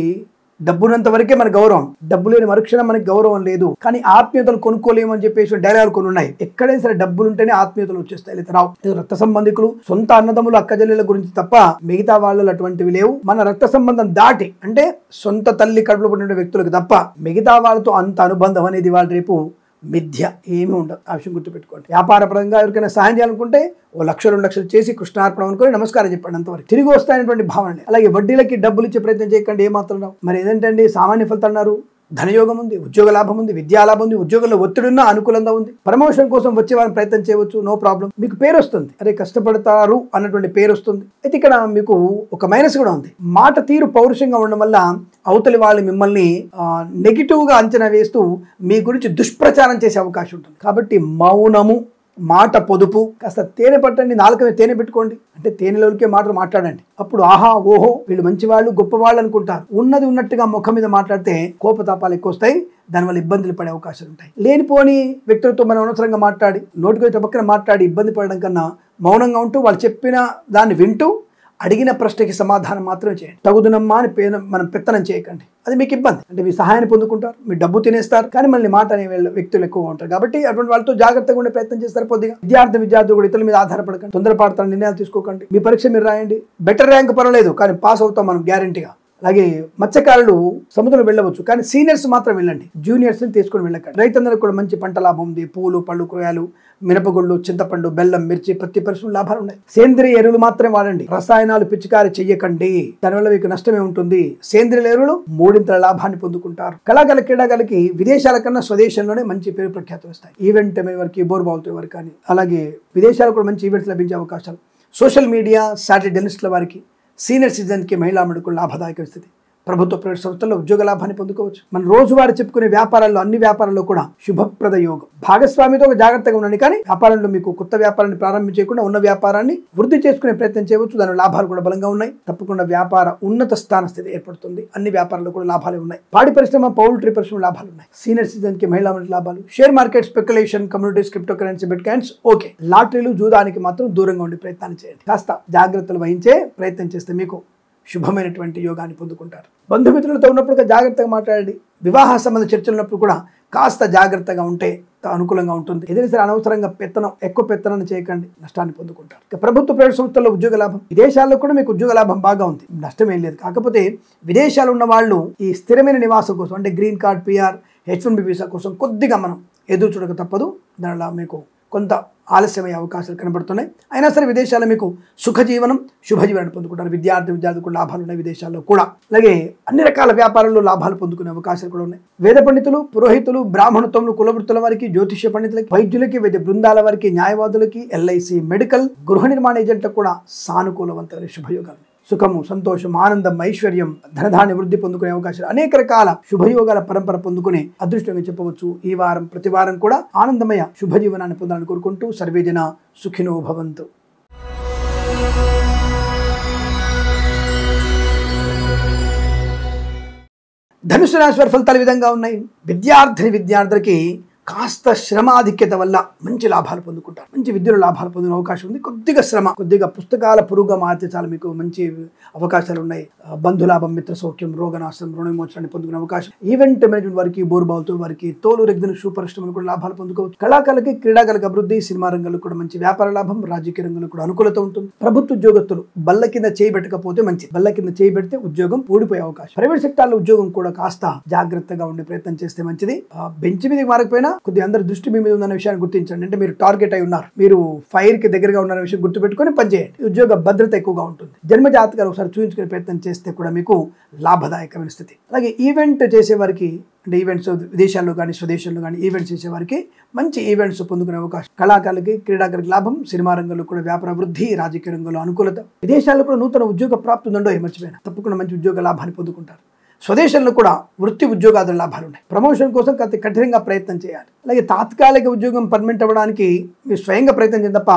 డబ్బునంత వరకే మన గౌరవం, డబ్బు లేని మరుక్షణం మనకి గౌరవం లేదు. కానీ ఆత్మీయతలు కొనుక్కోలేము అని చెప్పేసి డైలాగులు కొన్ని ఉన్నాయి. ఎక్కడైనా సరే డబ్బులు ఉంటేనే ఆత్మీయతలు వచ్చేస్తాయి, లేదా రావు. రక్త సంబంధికులు, సొంత అన్నదమ్ములు, అక్కజల్లుల గురించి తప్ప మిగతా వాళ్ళు అటువంటివి లేవు. మన రక్త సంబంధం దాటి, అంటే సొంత తల్లి కడుపులో పుట్టిన వ్యక్తులకు తప్ప మిగతా వాళ్ళతో అంత అనుబంధం అనేది వాళ్ళ రేపు మిథ్య, ఏమీ ఉండదు. ఆ విషయం గుర్తుపెట్టుకోండి. వ్యాపార పరంగా ఎవరికైనా సాయం చేయాలనుకుంటే 1,00,000, 2,00,000 చేసి కృష్ణార్పణం అనుకుని నమస్కారం చెప్పండి, అంతవరకు. తిరిగి వస్తాయనేటువంటి భావన. అలాగే వడ్డీలకి డబ్బులు ఇచ్చే ప్రయత్నం చేయకండి, ఏమాత్రం రావు. మరి ఏదంటే సామాన్య ఫలితాలు అన్నారు. ధనయోగం ఉంది, ఉద్యోగ లాభం ఉంది, విద్యా లాభం ఉంది, ఉద్యోగంలో ఒత్తిడి ఉన్న అనుకూలంగా ఉంది. ప్రమోషన్ కోసం వచ్చే వారిని ప్రయత్నం చేయవచ్చు, నో ప్రాబ్లం. మీకు పేరు వస్తుంది, అరే కష్టపడతారు అన్నటువంటి పేరు వస్తుంది. అయితే ఇక్కడ మీకు ఒక మైనస్ కూడా ఉంది. మాట తీరు పౌరుషంగా ఉండడం వల్ల అవతలి వాళ్ళు మిమ్మల్ని నెగిటివ్ గా అంచనా వేస్తూ మీ గురించి దుష్ప్రచారం చేసే అవకాశం ఉంటుంది. కాబట్టి మౌనము, మాట పొదుపు, కాస్త తేనె పట్టండి, నాలుక మీద తేనె పెట్టుకోండి. అంటే తేనెలోకే మాటలు మాట్లాడండి. అప్పుడు ఆహా ఓహో వీళ్ళు మంచివాళ్ళు, గొప్పవాళ్ళు అనుకుంటారు. ఉన్నది ఉన్నట్టుగా ముఖం మీద మాట్లాడితే కోపతాపాలు ఎక్కువ వస్తాయి, దానివల్ల ఇబ్బందులు పడే అవకాశాలు ఉంటాయి. లేనిపోని వ్యక్తులతో మనం అనవసరంగా మాట్లాడి, నోటికి పక్కన మాట్లాడి ఇబ్బంది పడడం కన్నా మౌనంగా ఉంటూ వాళ్ళు చెప్పిన దాన్ని వింటూ అడిగిన ప్రశ్నకి సమాధానం మాత్రమే చేయండి. తగుదునమ్మా అని మనం పెత్తనం చేయకండి, అది మీకు ఇబ్బంది. అంటే మీ సహాయాన్ని పొందుకుంటారు, మీ డబ్బు తినేస్తారు, కానీ మళ్ళీ మాట అనే వ్యక్తులు ఎక్కువగా ఉంటారు. కాబట్టి అటువంటి వాళ్ళతో జాగ్రత్తగా ఉండే ప్రయత్నం చేస్తారు. కొద్దిగా విద్యార్థులు కూడా ఇతరుల మీద ఆధారపడకండి, తొందరపాటుతన నిర్ణయాలు తీసుకోకండి. మీ పరీక్ష మీరు రాయండి, బెటర్ ర్యాంక్ పర్వాలేదు, కానీ పాస్ అవుతాం మనం గ్యారంటీగా. అలాగే మత్స్యకారులు సముద్రం వెళ్ళవచ్చు, కానీ సీనియర్స్ మాత్రం వెళ్ళండి, జూనియర్స్ని తీసుకొని వెళ్ళకండి. రైతులందరికీ కూడా మంచి పంట లాభం ఉంది. పూలు, పళ్ళు, కూరగాయలు, మినపగుళ్ళు, చింతపండు, బెల్లం, మిర్చి, ప్రతి పరిశ్రమ లాభాలు ఉన్నాయి. సేంద్రియ ఎరువులు మాత్రమే వాడండి, రసాయనాలు పిచికారి చెయ్యకండి, దానివల్ల మీకు నష్టమే ఉంటుంది. సేంద్రియ ఎరువులు 3 లాభాన్ని పొందుకుంటారు. కళాకారుల క్రీడాకారులకి విదేశాల కన్నా స్వదేశంలోనే మంచి పేరు ప్రఖ్యాతులు వస్తాయి. ఈవెంట్ వారికి, బోర్బావుతో వారికి కానీ, అలాగే విదేశాలకు కూడా మంచి ఈవెంట్స్ లభించే అవకాశాలు. సోషల్ మీడియా, సాటిలైట్ జర్నలిస్టుల వారికి, సీనియర్ సిటిజన్కి, మహిళా మెడికల్ లాభదాయక స్థితి. ప్రభుత్వ ప్రైవేట్ సంస్థల్లో ఉద్యోగ లాభాన్ని పొందుకోవచ్చు. మన రోజువారీ చెప్పుకునే వ్యాపారాల్లో, అన్ని వ్యాపారాల్లో కూడా శుభప్రద యోగం. భాగస్వామితో జాగ్రత్తగా ఉండండి, కానీ వ్యాపారంలో మీకు కొత్త వ్యాపారాన్ని ప్రారంభించకుండా ఉన్న వ్యాపారాన్ని వృద్ధి చేసుకునే ప్రయత్నం చేయవచ్చు. దాని లాభాలు కూడా బలంగా ఉన్నాయి. తప్పకుండా వ్యాపార ఉన్నత స్థాన స్థితి ఏర్పడుతుంది. అన్ని వ్యాపారాల్లో కూడా లాభాలు ఉన్నాయి. పాడి పరిశ్రమ, పౌల్ట్రీ పరిశ్రమ లాభాలు ఉన్నాయి. సీనియర్ సిటిజన్కి, మహిళా మెడికల్ లాభాలు. Share market, speculation, communities, crypto currency, bitcoins okay. లాటరీలు, జూదానికి మాత్రం దూరంగా ఉండే ప్రయత్నాన్ని చేయండి. కాస్త జాగ్రత్తలు వహించే ప్రయత్నం చేస్తే మీకు శుభమైనటువంటి యోగాన్ని పొందుకుంటారు. బంధుమిత్రులతో ఉన్నప్పుడు జాగ్రత్తగా మాట్లాడండి. వివాహ సంబంధ చర్చలు ఉన్నప్పుడు కూడా కాస్త జాగ్రత్తగా ఉంటే అనుకూలంగా ఉంటుంది. ఏదైనా సరే అనవసరంగా ఎక్కువ పెత్తనం చేయకండి, నష్టాన్ని పొందుకుంటారు. ఇక ప్రభుత్వ ప్రైవేట్ సంస్థల్లో ఉద్యోగ లాభం, విదేశాల్లో కూడా మీకు ఉద్యోగ లాభం బాగా ఉంది, నష్టం ఏం లేదు. కాకపోతే విదేశాలు ఉన్న వాళ్ళు ఈ స్థిరమైన నివాసం కోసం అంటే green card, PR, H1B visa కోసం కొద్దిగా మనం ఎదురు చూడక తప్పదు. దానిలో మీకు కొంత ఆలస్యమయ్యే అవకాశాలు కనబడుతున్నాయి. అయినా సరే విదేశాల్లో మీకు సుఖజీవనం, శుభజీవనాన్ని పొందుకుంటారు. విద్యార్థులకు లాభాలు ఉన్నాయి విదేశాల్లో కూడా. అలాగే అన్ని రకాల వ్యాపారాల్లో లాభాలు పొందుకునే అవకాశాలు కూడా ఉన్నాయి. వేద పండితులు, పురోహితులు, బ్రాహ్మణత్వములు, కులవృత్తుల వారికి, జ్యోతిష్య పండితులకి, వైద్యులకి, వైద్య బృందాల వారికి, న్యాయవాదులకి, LIC, మెడికల్, గృహ నిర్మాణ ఏజెంట్లకు కూడా సానుకూలవంతమైన శుభయోగాలు. సుఖము, సంతోషం, ఆనందం, ఐశ్వర్యం, ధనధాన్య వృద్ధి పొందుకునే అవకాశాలు, అనేక రకాల శుభయోగాల పరంపర పొందుకునే అదృష్టంగా చెప్పవచ్చు. ఈ వారం ప్రతి వారం కూడా ఆనందమయ శుభజీవనాన్ని పొందాలని కోరుకుంటూ సర్వేజన సుఖినో భవంతు. ధనుసు రాశి వారి ఫలితాలు విధంగా ఉన్నాయి. విద్యార్థులకి కాస్త శ్రమాధిక్యత వల్ల మంచి లాభాలు పొందుకుంటారు. మంచి విద్యలో లాభాలు పొందిన అవకాశం ఉంది. కొద్దిగా శ్రమ, కొద్దిగా పుస్తకాల పురుగుగా మారితే చాలా మీకు మంచి అవకాశాలు ఉన్నాయి. బంధులాభం, మిత్ర సౌఖ్యం, రోగనాశనం, రుణ విమోచనాన్ని పొందుకునే అవకాశం. ఈవెంట్ మేనేజ్మెంట్ వారికి, బోరుబావులతో వారికి, తోలు రెగ్గిన షూ పరిశ్రమలు కూడా లాభాలు పొందుకోవచ్చు. కళాకారులకి, క్రీడాకారులకు అభివృద్ధి, సినిమా రంగంలో కూడా మంచి వ్యాపార లాభం, రాజకీయ రంగంలో కూడా అనుకూలత ఉంటుంది. ప్రభుత్వ ఉద్యోగస్తులు బల్ల కింద చేయబెట్టకపోతే మంచిది. బల్ల కింద చేయబెడితే ఉద్యోగం ఊడిపోయే అవకాశం. ప్రైవేట్ సెక్టార్లో ఉద్యోగం కూడా కాస్త జాగ్రత్తగా ఉండే ప్రయత్నం చేస్తే మంచిది. బెంచ్ మీదకి మారకపోయినా కొద్దిగా అందరి దృష్టి మీ మీద ఉన్న విషయాన్ని గుర్తించండి. అంటే మీరు టార్గెట్ అయి ఉన్నారు, మీరు ఫైర్ కి దగ్గరగా ఉన్న విషయం గుర్తుపెట్టుకుని పనిచేయండి. ఉద్యోగ భద్రత ఎక్కువగా ఉంటుంది. జన్మ జాతకాలు ఒకసారి చూపించుకునే ప్రయత్నం చేస్తే కూడా మీకు లాభదాయకమైన స్థితి. అలాగే ఈవెంట్ చేసేవారికి, అంటే ఈవెంట్స్ విదేశాల్లో కానీ స్వదేశాల్లో కానీ ఈవెంట్స్ చేసేవారికి మంచి ఈవెంట్స్ పొందుకునే అవకాశం. కళాకారులకి, క్రీడాకారులకు లాభం, సినిమా రంగంలో కూడా వ్యాపార వృద్ధి, రాజకీయ రంగంలో అనుకూలత. విదేశాల్లో కూడా నూతన ఉద్యోగ ప్రాప్తి ఉందో మర్చిపోయినా తప్పకుండా మంచి ఉద్యోగ లాభాన్ని పొందుకుంటారు. స్వదేశంలో కూడా వృత్తి ఉద్యోగాల లాభాలు ఉన్నాయి. ప్రమోషన్ కోసం కఠినంగా ప్రయత్నం చేయాలి. అలాగే తాత్కాలిక ఉద్యోగం పర్మనెంట్ అవ్వడానికి మీరు స్వయంగా ప్రయత్నం చేయండి తప్ప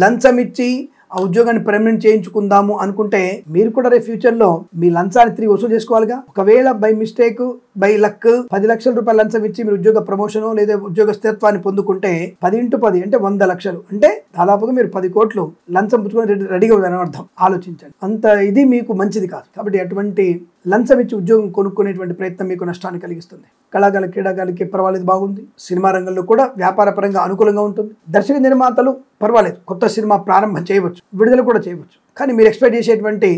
లంచం ఇచ్చి ఆ ఉద్యోగాన్ని పర్మనెంట్ చేయించుకుందాము అనుకుంటే మీరు కూడా రేపు ఫ్యూచర్లో మీ లంచాన్ని తిరిగి వసూలు చేసుకోవాలిగా. ఒకవేళ బై మిస్టేక్, బై లక్ 10 లక్షల రూపాయలు లంచం ఇచ్చి మీరు ఉద్యోగ ప్రమోషన్ లేదా ఉద్యోగ స్థిరత్వాన్ని పొందుకుంటే 10 × 10 అంటే 100 లక్షలు, అంటే దాదాపుగా మీరు 10 కోట్లు లంచం పుచ్చుకొని రెడీగా ఉందని అర్థం. ఆలోచించండి, అంత ఇది మీకు మంచిది కాదు. కాబట్టి అటువంటి లంచం ఇచ్చి ఉద్యోగం కొనుక్కునేటువంటి ప్రయత్నం మీకు నష్టాన్ని కలిగిస్తుంది. కళాకారుల, క్రీడాకారులకి పర్వాలేదు, బాగుంది. సినిమా రంగంలో కూడా వ్యాపార పరంగా అనుకూలంగా ఉంటుంది. దర్శక నిర్మాతలు పర్వాలేదు, కొత్త సినిమా ప్రారంభం చేయవచ్చు, విడుదల కూడా చేయవచ్చు. కానీ మీరు ఎక్స్పెక్ట్ చేసేటువంటి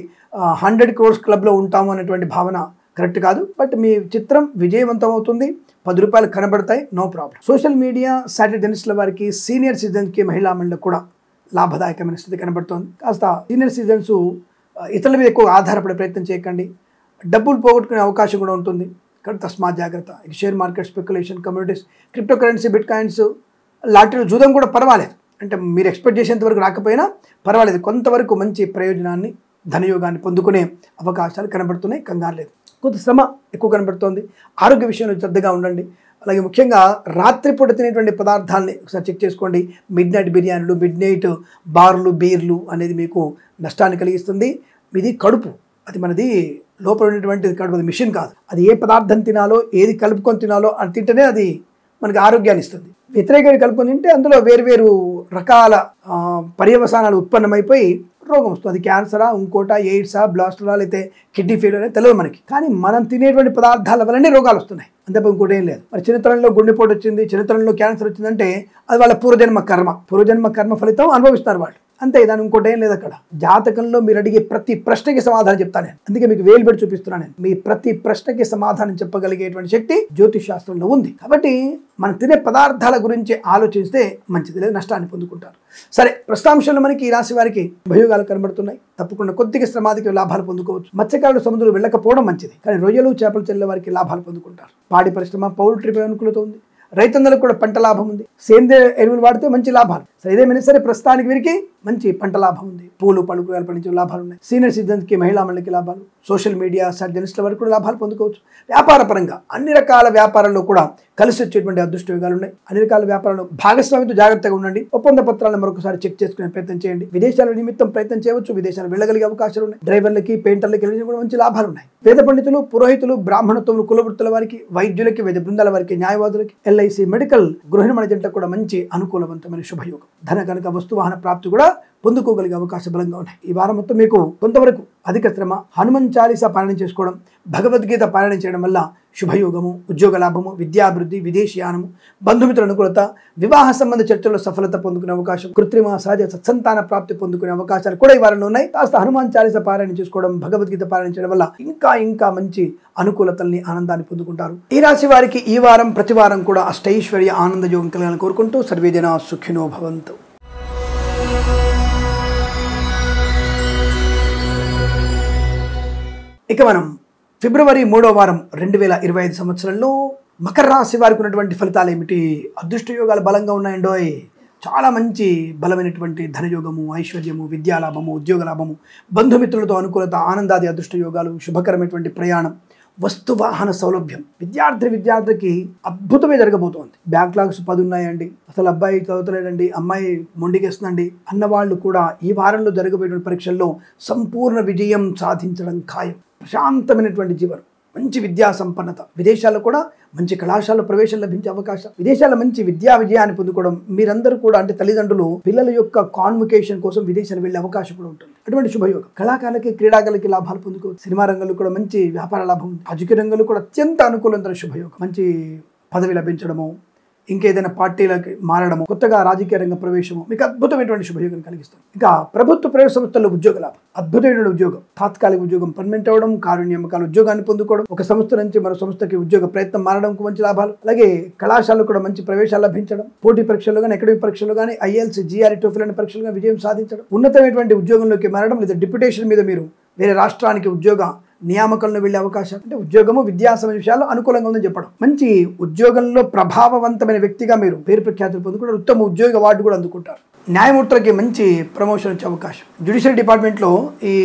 100 crores క్లబ్లో ఉంటాము అనేటువంటి భావన కరెక్ట్ కాదు. బట్ మీ చిత్రం విజయవంతం అవుతుంది, 10 రూపాయలు కనబడతాయి, no problem. Social media, satellite జర్నలిస్టుల వారికి, సీనియర్ సిటిజన్స్కి, మహిళా మండలికి కూడా లాభదాయకమైన స్థితి కనబడుతోంది. కాస్త సీనియర్ సిటిజన్స్ ఇతరుల మీద ఎక్కువ ఆధారపడే ప్రయత్నం చేయకండి. డబ్బులు పోగొట్టుకునే అవకాశం కూడా ఉంటుంది. కాబట్టి తస్మాత్ జాగ్రత్త. Share market, speculation, communities, crypto currency, bitcoins, lottery, జూదం కూడా పర్వాలేదు. అంటే మీరు ఎక్స్పెక్ట్ చేసేంత వరకు రాకపోయినా పర్వాలేదు, కొంతవరకు మంచి ప్రయోజనాన్ని, ధనయోగాన్ని పొందుకునే అవకాశాలు కనబడుతున్నాయి. కంగారు లేదు. కొంత శ్రమ ఎక్కువ కనబడుతోంది. ఆరోగ్య విషయంలో శ్రద్ధగా ఉండండి. అలాగే ముఖ్యంగా రాత్రిపూట తినేటువంటి పదార్థాలని ఒకసారి చెక్ చేసుకోండి. మిడ్ నైట్ బిర్యానీలు, మిడ్ నైట్ బార్లు, బీర్లు అనేది మీకు నష్టాన్ని కలిగిస్తుంది. ఇది కడుపు, అది మనది లోపల ఉన్నటువంటి కడుపు, అది మిషన్ కాదు. అది ఏ పదార్థం తినాలో, ఏది కలుపుకొని తినాలో అని తింటేనే అది మనకి ఆరోగ్యాన్ని ఇస్తుంది. వ్యతిరేకంగా కలుపుకొని తింటే అందులో వేరు రకాల పర్యవసానాలు ఉత్పన్నమైపోయి రోగం వస్తుంది. అది క్యాన్సరా, ఇంకోటా, ఎయిడ్సా, బ్లాస్టరా, లేకపోతే కిడ్నీ ఫెయిల్యూర్ అని తెలియదు మనకి. కానీ మనం తినేటువంటి పదార్థాల వల్లనే రోగాలు వస్తున్నాయి, అంతే, ఇంకోటి ఏం లేదు. మరి చిన్నతనంలో గుండెపోటు వచ్చింది, చిన్నతనంలో క్యాన్సర్ వచ్చిందంటే అది వాళ్ళ పూర్వజన్మ కర్మ ఫలితం అనుభవిస్తున్నారు వాళ్ళు, అంతే. దాని ఇంకోటి ఏం లేదు. అక్కడ జాతకంలో మీరు అడిగే ప్రతి ప్రశ్నకి సమాధానం చెప్తాను నేను. అందుకే మీకు వేలు పెట్టి చూపిస్తున్నాను నేను. మీ ప్రతి ప్రశ్నకి సమాధానం చెప్పగలిగేటువంటి శక్తి జ్యోతిష్ శాస్త్రంలో ఉంది. కాబట్టి మనం తినే పదార్థాల గురించి ఆలోచిస్తే మంచిది, లేదు నష్టాన్ని పొందుకుంటారు. సరే, ప్రస్తుతాంశంలో మనకి ఈ రాశి వారికి భయోగాలు కనబడుతున్నాయి. తప్పకుండా కొద్దిగా శ్రమాధిక లాభాలు పొందుకోవచ్చు. మత్స్యకారులు సముద్రం వెళ్ళకపోవడం మంచిది, కానీ రొయ్యలు, చేపలు చెల్లె వారికి లాభాలు పొందుకుంటారు. పాడి పరిశ్రమ, పౌల్ట్రీ అనుకూలత ఉంది. రైతన్నలకు కూడా పంట లాభం ఉంది. సేంద్రియ ఎరువులు వాడితే మంచి లాభాలు. సరే, ఏదేమైనా సరే ప్రస్తుతానికి వీరికి మంచి పంట లాభం ఉంది. పూలు, పళ్ళు, కూరగాయలు పండించే లాభాలు ఉన్నాయి. సీనియర్ సిటిజన్స్కి, మహిళా మండలికి లాభాలు. సోషల్ మీడియా, జర్నలిస్టుల వరకు కూడా లాభాలు పొందుకోవచ్చు. వ్యాపార పరంగా అన్ని రకాల వ్యాపారాల్లో కూడా కలిసి వచ్చేటువంటి అదృష్ట యోగాలు ఉన్నాయి. అన్ని రకాల వ్యాపారాల్లో భాగస్వామితో జాగ్రత్తగా ఉండండి. ఒప్పంద పత్రాలను మరొకసారి చెక్ చేసుకునే ప్రయత్నం చేయండి. విదేశాల నిమిత్తం ప్రయత్నం చేయవచ్చు, విదేశాలు వెళ్ళగలిగే అవకాశాలు ఉన్నాయి. డ్రైవర్లకి, పెయింటర్లకి కూడా మంచి లాభాలు ఉన్నాయి. వేద పండితులు, పురోహితులు, బ్రాహ్మణత్వములు, కులవృత్తుల వారికి, వైద్యులకి, వైద్య బృందాల వారికి, న్యాయవాదులకి, LIC, మెడికల్, గృహ నిర్మాణ ఏజెంట్లకు కూడా మంచి అనుకూలవంతమైన శుభయోగం. ధన కనుక వస్తు వాహన ప్రాప్తి కూడా పొందుకోగలిగే అవకాశం బలంగా ఉన్నాయి. ఈ వారం మొత్తం మీకు కొంతవరకు అధిక శ్రమ, హనుమాన్ చాలీసా పారాయణం చేసుకోవడం, భగవద్గీత పారాయణం చేయడం వల్ల శుభయోగము, ఉద్యోగ లాభము, విద్యాభివృద్ధి, విదేశీయానము, బంధుమిత్రుల అనుకూలత, వివాహ సంబంధ చర్చల్లో సఫలత పొందుకునే అవకాశం, కృత్రిమ సహజ సత్సంతాన ప్రాప్తి పొందుకునే అవకాశాలు కూడా ఈ వారంలో ఉన్నాయి. కాస్త హనుమాన్ చాలీసా పారాయణం చేసుకోవడం, భగవద్గీత పారాయణం చేయడం వల్ల ఇంకా మంచి అనుకూలతల్ని, ఆనందాన్ని పొందుకుంటారు. ఈ రాశి వారికి ఈ వారం ప్రతి వారం కూడా అష్టైశ్వర్య ఆనంద యోగం కలగాలని కోరుకుంటూ సర్వేజన సుఖినో భవంతు. ఇక మనం ఫిబ్రవరి 3వ వారం 2025 సంవత్సరంలో మకర రాశి వారికి ఉన్నటువంటి ఫలితాలు ఏమిటి? అదృష్ట యోగాలు బలంగా ఉన్నాయండోయ్. చాలా మంచి బలమైనటువంటి ధనయోగము, ఐశ్వర్యము, విద్యాలాభము, ఉద్యోగ లాభము, బంధుమిత్రులతో అనుకూలత, ఆనందాది అదృష్ట యోగాలు, శుభకరమైనటువంటి ప్రయాణం, వస్తు వాహన సౌలభ్యం. విద్యార్థికి అద్భుతమే జరగబోతోంది. బ్యాక్లాగ్స్ 10 ఉన్నాయండి, అసలు అబ్బాయి చదువుతలేడండి, అమ్మాయి మొండికేస్తుందండి అన్నవాళ్ళు కూడా ఈ వారంలో జరగబోయేటువంటి పరీక్షల్లో సంపూర్ణ విజయం సాధించడం ఖాయం. ప్రశాంతమైనటువంటి జీవనం, మంచి విద్యా సంపన్నత, విదేశాల్లో కూడా మంచి కళాశాలలో ప్రవేశం లభించే అవకాశం, విదేశాల మంచి విద్యా విజయాన్ని పొందుకోవడం. మీరందరూ కూడా అంటే తల్లిదండ్రులు పిల్లల యొక్క కాన్వకేషన్ కోసం విదేశాలు వెళ్ళే అవకాశం కూడా ఉంటుంది. అటువంటి శుభయోగం. కళాకారులకి, క్రీడాకారులకి లాభాలు పొందుకోవచ్చు. సినిమా రంగంలో కూడా మంచి వ్యాపార లాభం, రాజకీయ రంగంలో కూడా అత్యంత అనుకూలమైన శుభయోగం. మంచి పదవి లభించడము, ఇంకేదైనా పార్టీలకి మారడము, కొత్తగా రాజకీయ రంగ ప్రవేశము మీకు అద్భుతమైనటువంటి శుభయోగం కలిగిస్తుంది. ఇంకా ప్రభుత్వ ప్రైవేట్ సంస్థల్లో ఉద్యోగ లాభం, అద్భుతమైన ఉద్యోగం, తాత్కాలిక ఉద్యోగం పర్మనెంట్ అవ్వడం, కారుణ్యమకాల ఉద్యోగాన్ని పొందుకోవడం, ఒక సంస్థ నుంచి మరో సంస్థకి ఉద్యోగ ప్రయత్నం మారడానికి మంచి లాభాలు. అలాగే కళాశాలలో కూడా మంచి ప్రవేశాలు లభించడం, పోటీ పరీక్షల్లో కానీ, అకాడమిక్ పరీక్షల్లో కానీ, ఐఎల్స్, జిఆర్ఈ, టోఫెల్ అనే పరీక్షలు కానీ విజయం సాధించడం, ఉన్నతమైనటువంటి ఉద్యోగంలోకి మారడం, లేదా డిప్యుటేషన్ మీద మీరు వేరే రాష్ట్రానికి ఉద్యోగ నియామకంలో వెళ్ళే అవకాశం. అంటే ఉద్యోగము, విద్యాసంబంధ విషయాల్లో అనుకూలంగా ఉందని చెప్పడం. మంచి ఉద్యోగంలో ప్రభావవంతమైన వ్యక్తిగా మీరు పేరు ప్రఖ్యాతులు పొందుకుంటారు. ఉత్తమ ఉద్యోగ అవార్డు కూడా అందుకుంటారు. న్యాయమూర్తులకి మంచి ప్రమోషన్ వచ్చే అవకాశం. జ్యుడిషియల్ డిపార్ట్మెంట్లో ఈ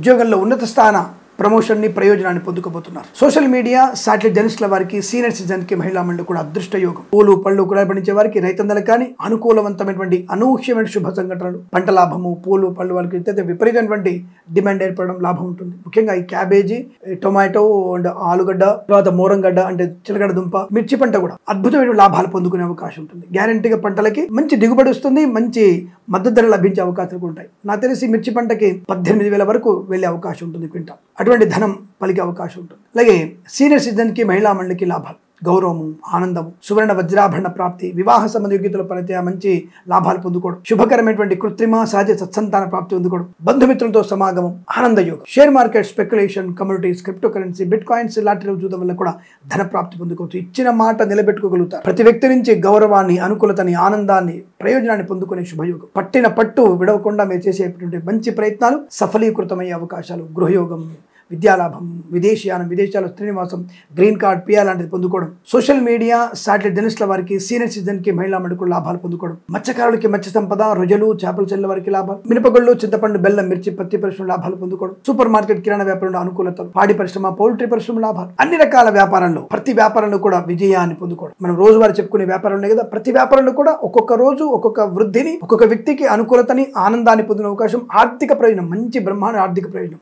ఉద్యోగంలో ఉన్నత స్థాన ప్రమోషన్ని, ప్రయోజనాన్ని పొందుకోబోతున్నారు. సోషల్ మీడియా, శాటిలైట్ జర్నలిస్టుల వారికి, సీనియర్ సిటిజన్కి, మహిళా మండలి కూడా అదృష్ట యోగం. పూలు పళ్ళు కూడా పండించే వారికి, రైతన్నలకు కానీ అనుకూలవంతమైనటువంటి అనూహ్యమైన శుభ సంఘటనలు, పంట లాభము, పూలు పళ్ళు వాళ్ళకి విపరీతమైనటువంటి డిమాండ్ ఏర్పడడం, లాభం ఉంటుంది. ముఖ్యంగా ఈ క్యాబేజీ, టొమాటో అండ్ ఆలుగడ్డ, తర్వాత మోరంగడ్డ అంటే చిలగడ్డ దుంప, మిర్చి పంట కూడా అద్భుతమైన లాభాలు పొందుకునే అవకాశం ఉంటుంది. గ్యారంటీగా పంటలకి మంచి దిగుబడి వస్తుంది, మంచి మద్దతు ధర లభించే అవకాశాలు ఉంటాయి. నాకు తెలిసి మిర్చి పంటకి 18,000 వరకు వెళ్ళే అవకాశం ఉంటుంది క్వింటాల్. అటువంటి ధనం పలికే అవకాశం ఉంటుంది. అలాగే సీనియర్ సిటిజన్కి, మహిళా మండలికి లాభాలు, గౌరవము, ఆనందము, సువర్ణ వజ్రాభరణ ప్రాప్తి, వివాహ సంబంధ యోగ్యతల పరిచయ మంచి లాభాలు పొందుకోవడం, శుభకరమైనటువంటి కృత్రిమ సహజ సత్సంతాన ప్రాప్తి పొందుకోవడం, బంధుమిత్రులతో సమాగమం, ఆనంద యోగం. Share market, speculation, communities, crypto currency, bit coins లాంటివి చూడడం వల్ల కూడా ధన ప్రాప్తి పొందుకోవచ్చు. ఇచ్చిన మాట నిలబెట్టుకోగలుగుతారు. ప్రతి వ్యక్తి నుంచి గౌరవాన్ని, అనుకూలతని, ఆనందాన్ని, ప్రయోజనాన్ని పొందుకునే శుభయోగం. పట్టిన పట్టు విడవకుండా మీరు చేసేటువంటి మంచి ప్రయత్నాలు సఫలీకృతమయ్యే అవకాశాలు, గృహయోగం, విద్యాలాభం, విదేశీయానం, విదేశాల్లో శ్రీనివాసం, గ్రీన్ కార్డ్, పిఆర్ లాంటిది పొందుకోవడం. సోషల్ మీడియా, శాటిలైట్ జర్నలిస్టుల వారికి, సీనియర్ సిటిజన్కి, మహిళా మండలికి లాభాలు పొందుకోవడం. మత్స్యకారులకి మత్స్య సంపద, రొయ్యలు, చేపల చెల్లెల వారికి లాభాలు. మినపగుళ్ళు, చింతపండు, బెల్లం, మిర్చి, పత్తి పరిశ్రమ లాభాలు పొందుకోవడం. సూపర్ మార్కెట్, కిరాణా వ్యాపారంలో అనుకూలత, పాడి పరిశ్రమ, పౌల్ట్రీ పరిశ్రమ లాభాలు. అన్ని రకాల వ్యాపారంలో, ప్రతి వ్యాపారంలో కూడా విజయాన్ని పొందుకోవడం. మనం రోజువారీ చెప్పుకునే వ్యాపారం ఉన్నాయి కదా, ప్రతి వ్యాపారంలో కూడా ఒక్కొక్క రోజు ఒక్కొక్క వృద్ధిని, ఒక్కొక్క వ్యక్తికి అనుకూలతని, ఆనందాన్ని పొందిన అవకాశం, ఆర్థిక ప్రయోజనం, మంచి బ్రహ్మాండ ఆర్థిక ప్రయోజనం.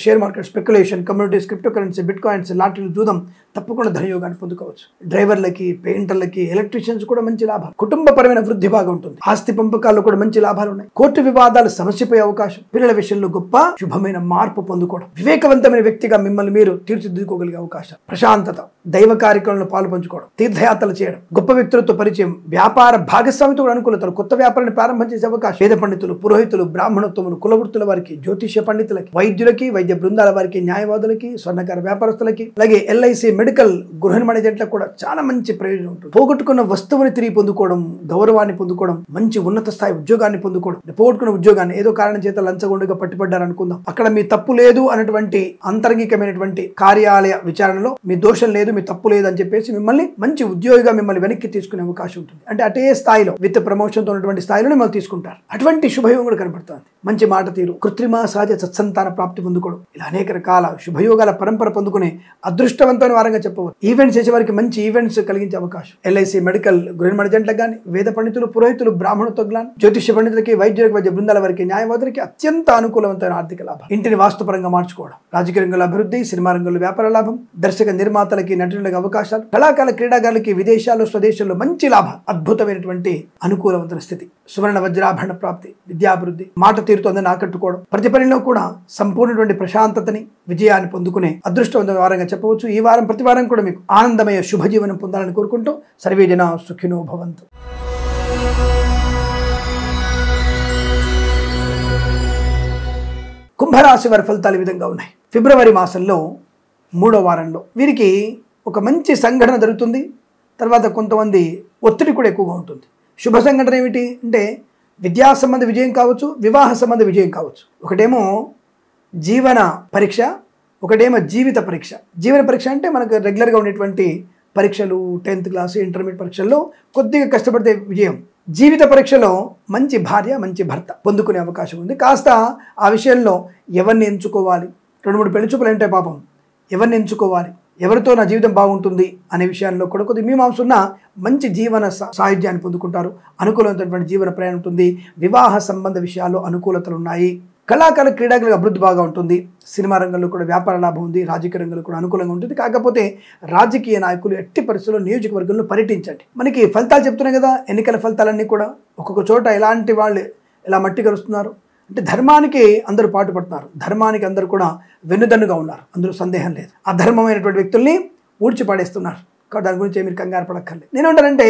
Share market, speculation, communities, crypto currency, bitcoins, లాటరీలు, జూదం తప్పకుండా ధనయోగాన్ని పొందుకోవచ్చు. డ్రైవర్లకి, పెయింటర్లకి, ఎలక్ట్రీషియన్స్ కూడా మంచి లాభాలు. కుటుంబపరమైన వృద్ధి బాగా ఉంటుంది. ఆస్తి పంపకాల్లో కూడా మంచి లాభాలు ఉన్నాయి. కోర్టు వివాదాలు సమస్యపోయే అవకాశం. పిల్లల విషయంలో గొప్ప శుభమైన మార్పు పొందుకోవడం. వివేకవంతమైన వ్యక్తిగా మిమ్మల్ని మీరు తీర్చిదిద్దుకోగలిగే అవకాశం. ప్రశాంతత, దైవ కార్యక్రమంలో పాలు పంచుకోవడం, తీర్థయాత్రలు చేయడం, గొప్ప వ్యక్తులతో పరిచయం, వ్యాపార భాగస్వామితో కూడా అనుకూలతలు, కొత్త వ్యాపారాన్ని ప్రారంభం చేసే అవకాశం. వేద పండితులు, పురోహితులు, బ్రాహ్మణోత్తములు, కులవృత్తుల వారికి, జ్యోతిష్య పండితులకి, వైద్యులకి, వైద్య బృందాల వారికి, న్యాయవాదులకి, స్వర్ణకార వ్యాపారస్తులకి, అలాగే ఎల్ఐసి, మెడికల్, గృహ నిర్మాణ ఏజెంట్లకు కూడా చాలా మంచి ప్రయోజనం ఉంటుంది. పోగొట్టుకున్న వస్తువుని తిరిగి పొందుకోవడం, గౌరవాన్ని పొందుకోవడం, మంచి ఉన్నత స్థాయి ఉద్యోగాన్ని పొందుకోవడం. పోగొట్టుకున్న ఉద్యోగాన్ని ఏదో కారణం చేత లంచగొండగా పట్టుబడ్డారనుకుందాం, అక్కడ మీ తప్పు లేదు అన్నటువంటి అంతర్గికమైనటువంటి కార్యాలయ విచారణలో మీ దోషం లేదు, మీ తప్పు లేదు అని చెప్పేసి మిమ్మల్ని మంచి ఉద్యోగిగా మిమ్మల్ని వెనక్కి తీసుకునే అవకాశం ఉంటుంది. అంటే అటే స్థాయిలో విత్ ప్రమోషన్తో ఉన్నటువంటి స్థాయిలో మిమ్మల్ని తీసుకుంటారు. అటువంటి శుభయోగం కూడా కనబడుతుంది. మంచి మాట తీరు, కృత్రిమ సహజ సత్సంతాన ప్రాప్తి పొందుకోవడం, ఇలా అనేక రకాల శుభయోగాల పరంపర పొందుకునే అదృష్టవంతమైన వారంగా చెప్పవచ్చు. ఈవెంట్స్ చేసే వారికి మంచి ఈవెంట్స్ కలిగించే అవకాశం. ఎల్ఐసి, మెడికల్, గృహ నిర్మాణ ఏజెంట్లకు కానీ, వేద పండితులు, పురోహితులు, బ్రాహ్మణత్వం కానీ, జ్యోతిష్య పండితులకి, వైద్యులకు, వైద్య బృందాల వారికి, న్యాయవాదులకి అత్యంత అనుకూలవంతమైన ఆర్థిక లాభం. ఇంటిని వాస్తుపరంగా మార్చుకోవడం, రాజకీయ రంగంలో అభివృద్ధి, సినిమా రంగంలో వ్యాపార లాభం, దర్శక నిర్మాతలకి, నటులకు అవకాశాలు, కళాకారుల, క్రీడాకారులకి విదేశాల్లో, స్వదేశాల్లో మంచి లాభం, అద్భుతమైనటువంటి అనుకూలవంతమైన స్థితి. సువర్ణ వజ్రాభరణ ప్రాప్తి, విద్యాభివృద్ధి, మాట తీరుతో అందరిని ఆకట్టుకోవడం, ప్రతి పనిలో కూడా సంపూర్ణటువంటి ప్రశాంతతని, విజయాన్ని పొందుకునే అదృష్టవంతమైన వారంగా చెప్పవచ్చు. ఈ వారం ప్రతి వారం కూడా మీకు ఆనందమయ శుభజీవనం పొందాలని కోరుకుంటూ సర్వే జనా సుఖినో భవంతు. కుంభరాశి వారి ఫలితాలు ఈ విధంగా ఉన్నాయి. ఫిబ్రవరి మాసంలో 3వ వారంలో వీరికి ఒక మంచి సంఘటన జరుగుతుంది. తర్వాత కొంతమంది ఒత్తిడి కూడా ఎక్కువగా ఉంటుంది. శుభ సంఘటన ఏమిటి అంటే విద్యా సంబంధ విజయం కావచ్చు, వివాహ సంబంధ విజయం కావచ్చు. ఒకటేమో జీవన పరీక్ష, ఒకటేమో జీవిత పరీక్ష. జీవన పరీక్ష అంటే మనకు రెగ్యులర్గా ఉండేటువంటి పరీక్షలు, 10th క్లాస్, ఇంటర్మీడియట్ పరీక్షల్లో కొద్దిగా కష్టపడితే విజయం. జీవిత పరీక్షలో మంచి భార్య, మంచి భర్త పొందుకునే అవకాశం ఉంది. కాస్త ఆ విషయంలో ఎవరిని ఎంచుకోవాలి, 2-3 పెళ్లి చూపులు ఉంటాయి పాపం, ఎవరిని ఎంచుకోవాలి, ఎవరితో నా జీవితం బాగుంటుంది అనే విషయాల్లో కూడా కొద్ది మీమాంస ఉన్న మంచి జీవన సాయుధ్యాన్ని పొందుకుంటారు. అనుకూలమైనటువంటి జీవన ప్రయాణం ఉంటుంది. వివాహ సంబంధ విషయాల్లో అనుకూలతలు ఉన్నాయి. కళాకారుల క్రీడాకులకు అభివృద్ధి బాగా ఉంటుంది. సినిమా రంగంలో కూడా వ్యాపార లాభం ఉంది. రాజకీయ రంగంలో కూడా అనుకూలంగా ఉంటుంది. కాకపోతే రాజకీయ నాయకులు ఎట్టి పరిస్థితుల్లో నియోజకవర్గంలో పర్యటించండి. మనకి ఫలితాలు చెప్తున్నాయి కదా, ఎన్నికల ఫలితాలన్నీ కూడా ఒక్కొక్క చోట ఎలాంటి వాళ్ళు ఎలా మట్టి కరుస్తున్నారు అంటే ధర్మానికి అందరూ పాటుపడుతున్నారు, ధర్మానికి అందరూ కూడా వెన్నుదన్నుగా ఉన్నారు, అందులో సందేహం లేదు. అధర్మమైనటువంటి వ్యక్తుల్ని ఊడ్చిపడేస్తున్నారు. కాబట్టి దాని గురించి మీరు కంగారు పడక్కర్లేదు. నేనేమంటానంటే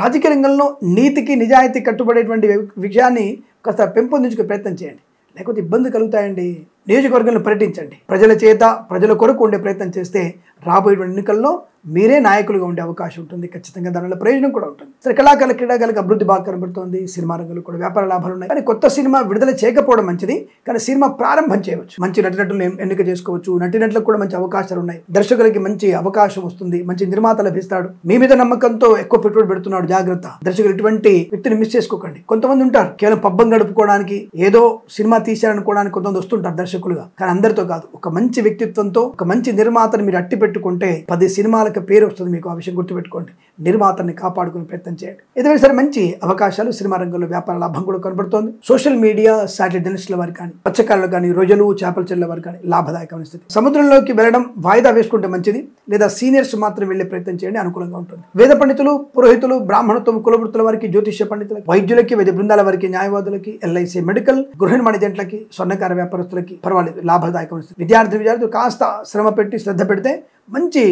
రాజకీయ రంగంలో నీతికి నిజాయితీ కట్టుబడేటువంటి విషయాన్ని కాస్త పెంపొందించుకునే ప్రయత్నం చేయండి, లేకపోతే ఇబ్బంది కలుగుతాయండి. నియోజకవర్గంలో పర్యటించండి. ప్రజల చేత ప్రజల కొరకు ఉండే ప్రయత్నం చేస్తే రాబోయేటువంటి ఎన్నికల్లో మీరే నాయకులుగా ఉండే అవకాశం ఉంటుంది. ఖచ్చితంగా దానివల్ల ప్రయోజనం కూడా ఉంటుంది. సరే, కళాకారుల క్రీడాకారులకు అభివృద్ధి బాగా కనబడుతుంది. సినిమా రంగంలో కూడా వ్యాపార లాభాలు ఉన్నాయి. కానీ కొత్త సినిమా విడుదల చేయకపోవడం మంచిది, కానీ సినిమా ప్రారంభం చేయవచ్చు. మంచి నటినటులను ఎన్నిక చేసుకోవచ్చు. నటినట్లకు కూడా మంచి అవకాశాలు ఉన్నాయి. దర్శకులకి మంచి అవకాశం వస్తుంది. మంచి నిర్మాత లభిస్తాడు. మీ మీద నమ్మకంతో ఎక్కువ పెట్టుబడి పెడుతున్నాడు, జాగ్రత్త. దర్శకులు ఇటువంటి వ్యక్తిని మిస్ చేసుకోకండి. కొంతమంది ఉంటారు కేవలం పబ్బం గడుపుకోవడానికి, ఏదో సినిమా తీశారనుకోవడానికి కొంతమంది వస్తుంటారు దర్శకులుగా. కానీ అందరితో కాదు. ఒక మంచి వ్యక్తిత్వంతో ఒక మంచి నిర్మాతను మీరు అట్టి పెట్టుకుంటే 10 సినిమాలకు పేరు వస్తుంది. మీకు ఆ విషయం గుర్తుపెట్టుకోండి. నిర్మాతని కాపాడుకునే ప్రయత్నం చేయండి. ఏదైనా సరే మంచి అవకాశాలు సినిమా రంగంలో వ్యాపార లాభం కూడా కనబడుతోంది. సోషల్ మీడియా, శాటిలైట్ జర్నలిస్టుల వారికి కానీ, మత్స్యకారులు కానీ, రొయ్యలు చేపల చెల్లెల వారికి కానీ లాభదాయకమైన స్థితి. సముద్రంలోకి వెళ్ళడం వాయిదా వేసుకుంటే మంచిది, లేదా సీనియర్స్ మాత్రం వెళ్లే ప్రయత్నం చేయండి, అనుకూలంగా ఉంటుంది. వేద పండితులు, పురోహితులు, బ్రాహ్మణత్వం, కులవృత్తుల వారికి, జ్యోతిష్య పండితులకి, వైద్యులకి, వైద్య బృందాల వారికి, న్యాయవాదులకి, ఎల్ఐసి మెడికల్, గృహ నిర్మాణ ఏజెంట్లకి, స్వర్ణకార వ్యాపారస్తులకి పర్వాలేదు, లాభదాయకమైన స్థితి. విద్యార్థులు కాస్త శ్రమ పెట్టి శ్రద్ధ పెడితే మంచి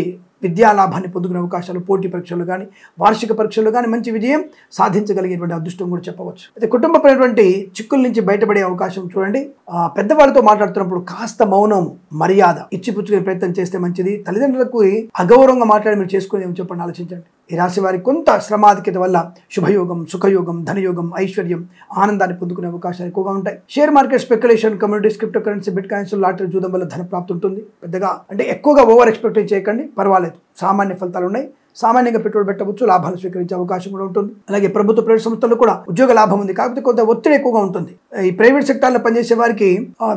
విద్యా లాభాన్ని పొందుకునే అవకాశాలు, పోటీ పరీక్షలు కానీ, వార్షిక పరీక్షలు కానీ మంచి విజయం సాధించగలిగేటువంటి అదృష్టం కూడా చెప్పవచ్చు. అయితే కుటుంబపరమైనటువంటి చిక్కుల నుంచి బయటపడే అవకాశం చూడండి. పెద్దవాళ్ళతో మాట్లాడుతున్నప్పుడు కాస్త మౌనం, మర్యాద ఇచ్చిపుచ్చుకునే ప్రయత్నం చేస్తే మంచిది. తల్లిదండ్రులకు అగౌరవంగా మాట్లాడి మీరు చేసుకుని ఏమి చెప్పండి, ఆలోచించండి. ఈ రాశి వారికి కొంత శ్రమాధిక్యత వల్ల శుభయోగం, సుఖయోగం, ధనయోగం, ఐశ్వర్యం, ఆనందాన్ని పొందుకునే అవకాశాలు ఎక్కువగా ఉంటాయి. Share market, speculation, communities, crypto currency, bitcoins, lottery, జూదం వల్ల ధన ప్రాప్తి ఉంటుంది. పెద్దగా అంటే ఎక్కువగా ఓవర్ ఎక్స్పెక్ట్ చేయకండి, పర్వాలేదు. సామాన్య ఫలితాలు ఉన్నాయి. సామాన్యంగా పెట్టుబడి పెట్టవచ్చు, లాభాలు స్వీకరించే అవకాశం కూడా ఉంటుంది. అలాగే ప్రభుత్వ ప్రైవేట్ సంస్థల్లో కూడా ఉద్యోగ లాభం ఉంది. కాకపోతే కొంత ఒత్తిడి ఎక్కువగా ఉంటుంది. ఈ ప్రైవేట్ సెక్టార్లో పనిచేసే వారికి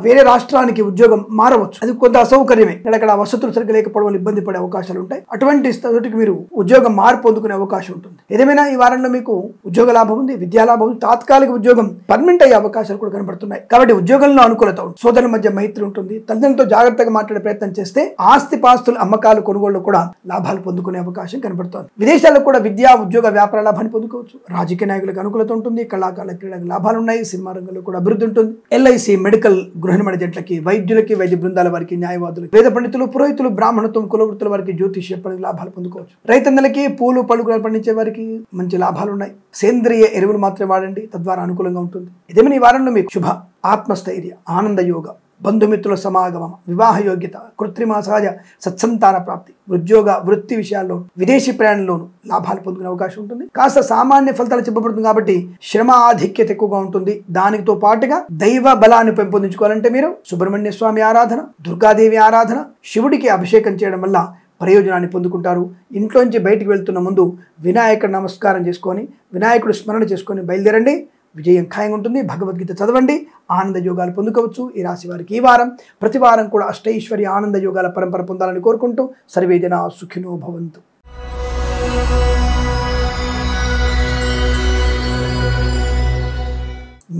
వేరే రాష్ట్రానికి ఉద్యోగం మారవచ్చు. అది కొంత అసౌకర్యమే. అక్కడ వసతులు సరిగ్గా లేకపోవడం వల్ల ఇబ్బంది పడే అవకాశాలు ఉంటాయి. అటువంటి స్థితికి మీరు ఉద్యోగం మార్పు పొందుకునే అవకాశం ఉంటుంది. ఏదేమైనా ఈ వారంలో మీకు ఉద్యోగ లాభం ఉంది, విద్యా లాభం ఉంది. తాత్కాలిక ఉద్యోగం పర్మనెంట్ అయ్యే అవకాశాలు కూడా కనబడుతున్నాయి. కాబట్టి ఉద్యోగంలో అనుకూలత ఉంటుంది. సోదరుల మధ్య మైత్రి ఉంటుంది. తల్లిదండ్రులతో జాగ్రత్తగా మాట్లాడే ప్రయత్నం చేస్తే ఆస్తి పాస్తుల అమ్మకాలు, కొనుగోళ్లు కూడా లాభాలు పొందుకునే అవకాశం కనబడుతోంది. విదేశాల్లో కూడా విద్యా, ఉద్యోగ, వ్యాపార లాభాన్ని పొందుకోవచ్చు. రాజకీయ నాయకులకు అనుకూలత ఉంటుంది. కళాకారుల క్రీడలకు లాభాలు ఉన్నాయి. సినిమా రంగంలో కూడా అభివృద్ధి ఉంటుంది. ఎల్ఐసి మెడికల్, గృహ నిర్మాణ ఏజెంట్లకి, వైద్యులకి, వైద్య బృందాల వారికి, న్యాయవాదులకు, వేద పండితులు, పురోహితులు, బ్రాహ్మణత్వం, కులవృత్తుల వారికి, జ్యోతిష్య పనికి లాభాలు పొందుకోవచ్చు. రైతన్నలకి, పూలు పళ్ళు పండించే వారికి మంచి లాభాలు ఉన్నాయి. సేంద్రియ ఎరువులు మాత్రమే వాడండి, తద్వారా అనుకూలంగా ఉంటుంది. ఇదేమైనా ఈ వారంలో మీకు శుభ, ఆత్మస్థైర్య, ఆనంద యోగ, బంధుమిత్రుల సమాగమం, వివాహ యోగ్యత, కృత్రిమ సహజ సత్సంతాన ప్రాప్తి, ఉద్యోగ వృత్తి విషయాల్లో, విదేశీ ప్రయాణంలోనూ లాభాలు పొందుకునే అవకాశం ఉంటుంది. కాస్త సామాన్య ఫలితాలు చెప్పబడుతుంది కాబట్టి శ్రమ ఆధిక్యత ఎక్కువగా ఉంటుంది. దానితో పాటుగా దైవ బలాన్ని పెంపొందించుకోవాలంటే మీరు సుబ్రహ్మణ్య స్వామి ఆరాధన, దుర్గాదేవి ఆరాధన, శివుడికి అభిషేకం చేయడం వల్ల ప్రయోజనాన్ని పొందుకుంటారు. ఇంట్లోంచి బయటికి వెళ్తున్న ముందు వినాయకుడు నమస్కారం చేసుకొని, వినాయకుడు స్మరణ చేసుకొని బయలుదేరండి. విజయం ఖాయంగా ఉంటుంది. భగవద్గీత చదవండి, ఆనంద యోగాలు పొందుకోవచ్చు. ఈ రాశి వారికి ఈ వారం ప్రతి వారం కూడా అష్టైశ్వర్య ఆనంద యోగాల పరంపర పొందాలని కోరుకుంటూ సర్వే జనా సుఖినో భవంతు.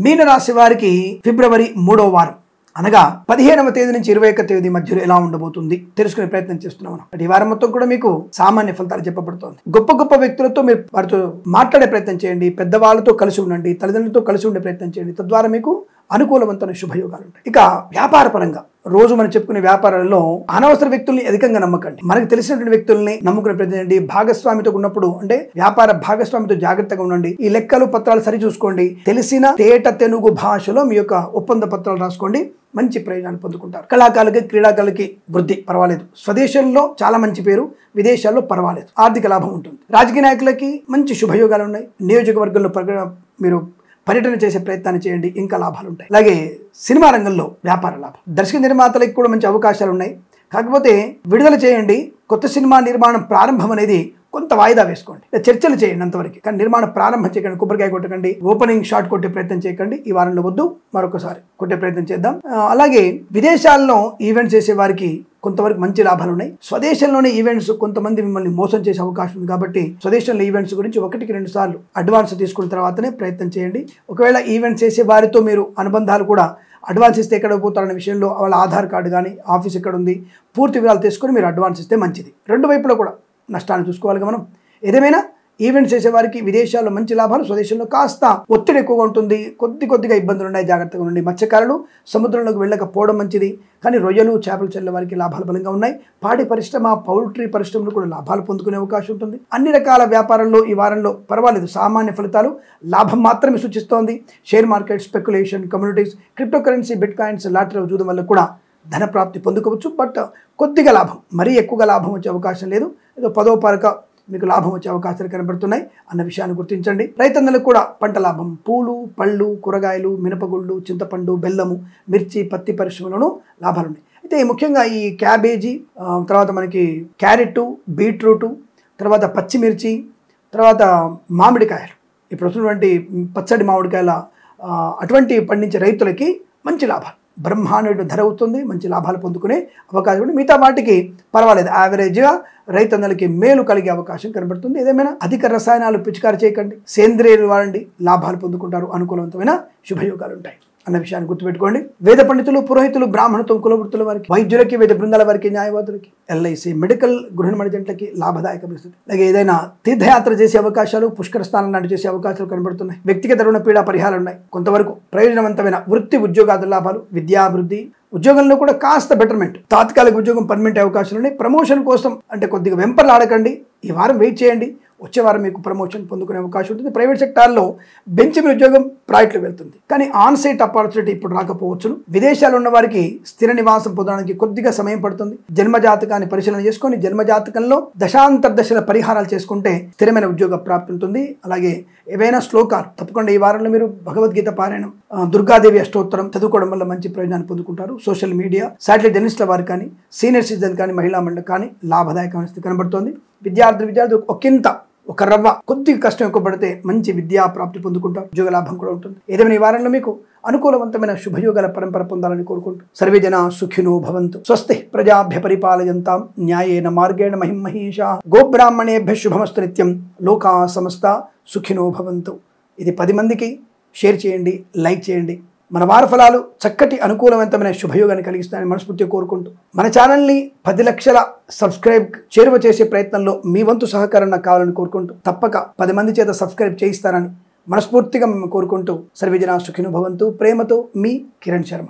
మీనరాశి వారికి ఫిబ్రవరి 3వ వారం అనగా 15వ తేదీ నుంచి 21వ తేదీ మధ్యలో ఎలా ఉండబోతుంది తెలుసుకునే ప్రయత్నం చేస్తున్నాం. ఈ వారం మొత్తం కూడా మీకు సామాన్య ఫలితాలు చెప్పబడుతోంది. గొప్ప గొప్ప వ్యక్తులతో మీరు వారితో మాట్లాడే ప్రయత్నం చేయండి, పెద్దవాళ్ళతో కలిసి ఉండండి, తల్లిదండ్రులతో కలిసి ఉండే ప్రయత్నం చేయండి. తద్వారా మీకు అనుకూలవంతమైన శుభయోగాలు ఉంటాయి. ఇక వ్యాపార పరంగా రోజు మనం చెప్పుకునే వ్యాపారాల్లో అనవసర వ్యక్తుల్ని అధికంగా నమ్మకండి. మనకు తెలిసినటువంటి వ్యక్తుల్ని నమ్ముకునే ప్రయత్నం చేయండి. భాగస్వామితో ఉన్నప్పుడు అంటే వ్యాపార భాగస్వామితో జాగ్రత్తగా ఉండండి. ఈ లెక్కలు పత్రాలు సరి చూసుకోండి. తెలిసిన తేట తెనుగు భాషలో మీ యొక్క ఒప్పంద పత్రాలు రాసుకోండి. మంచి ప్రయోజనాన్ని పొందుకుంటారు. కళాకారులకి క్రీడాకారులకి వృద్ధి పర్వాలేదు. స్వదేశంలో చాలా మంచి పేరు, విదేశాల్లో పర్వాలేదు, ఆర్థిక లాభం ఉంటుంది. రాజకీయ నాయకులకి మంచి శుభయోగాలు ఉన్నాయి. నియోజకవర్గంలో మీరు పర్యటన చేసే ప్రయత్నాన్ని చేయండి, ఇంకా లాభాలు ఉంటాయి. అలాగే సినిమా రంగంలో వ్యాపార లాభం, దర్శక నిర్మాతలకు కూడా మంచి అవకాశాలు ఉన్నాయి. కాకపోతే విడుదల చేయండి. కొత్త సినిమా నిర్మాణం ప్రారంభం అనేది కొంత వాయిదా వేసుకోండి, చర్చలు చేయండి అంతవరకు. కానీ నిర్మాణం ప్రారంభం చేయకండి, కొబ్బరికాయ కొట్టకండి, ఓపెనింగ్ షాట్ కొట్టే ప్రయత్నం చేయకండి. ఈ వారంలో వద్దు, మరొకసారి కొట్టే ప్రయత్నం చేద్దాం. అలాగే విదేశాల్లో ఈవెంట్స్ చేసే వారికి కొంతవరకు మంచి లాభాలు ఉన్నాయి. స్వదేశంలోనే ఈవెంట్స్ కొంతమంది మిమ్మల్ని మోసం చేసే అవకాశం ఉంది. కాబట్టి స్వదేశంలో ఈవెంట్స్ గురించి 1-2 సార్లు అడ్వాన్స్ తీసుకున్న తర్వాతనే ప్రయత్నం చేయండి. ఒకవేళ ఈవెంట్స్ చేసే వారితో మీరు అనుబంధాలు కూడా అడ్వాన్స్ ఇస్తే ఎక్కడ పోతారనే విషయంలో వాళ్ళ ఆధార్ కార్డు కానీ ఆఫీస్ ఎక్కడ ఉంది పూర్తి వివరాలు తీసుకొని మీరు అడ్వాన్స్ ఇస్తే మంచిది. రెండు వైపులో కూడా నష్టాన్ని చూసుకోవాలి మనం. ఏదేమైనా ఈవెంట్స్ చేసేవారికి విదేశాల్లో మంచి లాభాలు, స్వదేశంలో కాస్త ఒత్తిడి ఎక్కువగా ఉంటుంది, కొద్దిగా ఇబ్బందులు ఉన్నాయి, జాగ్రత్తగా ఉండండి. మత్స్యకారులు సముద్రంలోకి వెళ్ళకపోవడం మంచిది. కానీ రొయ్యలు చేపలు చెల్లె వారికి లాభాలు బలంగా ఉన్నాయి. పాడి పరిశ్రమ, పౌల్ట్రీ పరిశ్రమలు కూడా లాభాలు పొందుకునే అవకాశం ఉంటుంది. అన్ని రకాల వ్యాపారంలో ఈ వారంలో పర్వాలేదు, సామాన్య ఫలితాలు, లాభం మాత్రమే సూచిస్తోంది. Share market, speculation, communities, crypto currency, bitcoins, lottery చూడడం వల్ల కూడా ధన ప్రాప్తి పొందుకోవచ్చు. బట్ కొద్దిగా లాభం, మరీ ఎక్కువగా లాభం వచ్చే అవకాశం లేదు. ఏదో 10వ పారక మీకు లాభం వచ్చే అవకాశాలు కనబడుతున్నాయి అన్న విషయాన్ని గుర్తించండి. రైతన్నలకు కూడా పంట లాభం, పూలు, పళ్ళు, కూరగాయలు, మినపగుళ్ళు, చింతపండు, బెల్లము, మిర్చి, పత్తి పరిశ్రమలోనూ లాభాలు ఉన్నాయి. అయితే ముఖ్యంగా ఈ క్యాబేజీ, తర్వాత మనకి క్యారెట్, బీట్రూటు, తర్వాత పచ్చిమిర్చి, తర్వాత మామిడికాయలు, ఇప్పుడు వస్తున్నటువంటి పచ్చడి మామిడికాయల అటువంటి పండించే రైతులకి మంచి లాభాలు, బ్రహ్మాండ ధర అవుతుంది, మంచి లాభాలు పొందుకునే అవకాశం ఉంది. మిగతా వాటికి పర్వాలేదు, యావరేజ్గా రైతన్నలకి మేలు కలిగే అవకాశం కనబడుతుంది. ఏదేమైనా అధిక రసాయనాలు పిచికారి చేయకండి, సేంద్రియ వాడండి, లాభాలు పొందుకుంటారు, అనుకూలవంతమైన శుభయోగాలు ఉంటాయి అన్న విషయాన్ని గుర్తుపెట్టుకోండి. వేద పండితులు, పురోహితులు, బ్రాహ్మణత్వం, కులవృత్తుల వారికి, వైద్యులకి, వేద బృందాల వారికి, న్యాయవాదులకి, ఎల్ఐసి, మెడికల్, గృహ మణిజంట్లకి లాభదాయక పరిస్థితి. అలాగే ఏదైనా తీర్థయాత్ర చేసే అవకాశాలు, పుష్కర స్నానం లాంటి చేసే అవకాశాలు కనబడుతున్నాయి. వ్యక్తిగత రుణ పీడా పరిహారాలు ఉన్నాయి. కొంతవరకు ప్రయోజనవంతమైన వృత్తి ఉద్యోగాల లాభాలు, విద్యాభివృద్ధి, ఉద్యోగంలో కూడా కాస్త బెటర్మెంట్, తాత్కాలిక ఉద్యోగం పర్మనెంట్ అవకాశాలు ఉన్నాయి. ప్రమోషన్ కోసం అంటే కొద్దిగా వెంపర్లు ఆడకండి, ఈ వారం వెయిట్ చేయండి, వచ్చే వారం మీకు ప్రమోషన్ పొందుకునే అవకాశం ఉంటుంది. ప్రైవేట్ సెక్టార్లో బెంచ్ మీద ఉద్యోగం ప్రాజెక్టులు వెళ్తుంది, కానీ ఆన్ సైట్ ఆపర్చునిటీ ఇప్పుడు రాకపోవచ్చును. విదేశాల్లో ఉన్న వారికి స్థిర నివాసం పొందడానికి కొద్దిగా సమయం పడుతుంది. జన్మజాతకాన్ని పరిశీలన చేసుకొని జన్మజాతకంలో దశాంతర్దశల పరిహారాలు చేసుకుంటే స్థిరమైన ఉద్యోగ ప్రాప్తి ఉంటుంది. అలాగే ఏవైనా శ్లోకాలు తప్పకుండా ఈ వారంలో మీరు భగవద్గీత పారాయణం, దుర్గాదేవి అష్టోత్తరం చదువుకోవడం వల్ల మంచి ప్రయోజనాన్ని పొందుకుంటారు. సోషల్ మీడియా, శాటిలైట్ జర్నలిస్టుల వారు కానీ, సీనియర్ సిటిజన్ కానీ, మహిళా మండలి కానీ లాభదాయకమైన స్థితి కనబడుతోంది. విద్యార్థి ఒక రవ్వ కొద్దిగా కష్టం ఎక్కువ పడితే మంచి విద్యా ప్రాప్తి పొందుకుంటాం, ఉద్యోగ లాభం కూడా ఉంటుంది. ఏదేమైనా ఈ వారంలో మీకు అనుకూలవంతమైన శుభయోగాల పరంపర పొందాలని కోరుకుంటూ సర్వే జనా సుఖినో భవంతు. స్వస్తి ప్రజాభ్య పరిపాలయంతాం న్యాయేన మార్గేణ మహిం మహీషా. గోబ్రాహ్మణేభ్య శుభమస్తు నిత్యం. లోకా సమస్త సుఖినో భవంతు. ఇది 10 మందికి షేర్ చేయండి, లైక్ చేయండి. మన వార ఫలాలు చక్కటి అనుకూలవంతమైన శుభయోగాన్ని కలిగిస్తాయని మనస్ఫూర్తిగా కోరుకుంటూ మన ఛానల్ని 10 లక్షల సబ్స్క్రైబ్ చేరువ చేసే ప్రయత్నంలో మీ వంతు సహకారం నాకు కావాలని కోరుకుంటూ తప్పక 10 మంది చేత సబ్స్క్రైబ్ చేయిస్తారని మనస్ఫూర్తిగా మేము కోరుకుంటూ సర్వే జనా సుఖినో భవంతు. ప్రేమతో మీ కిరణ్ శర్మ.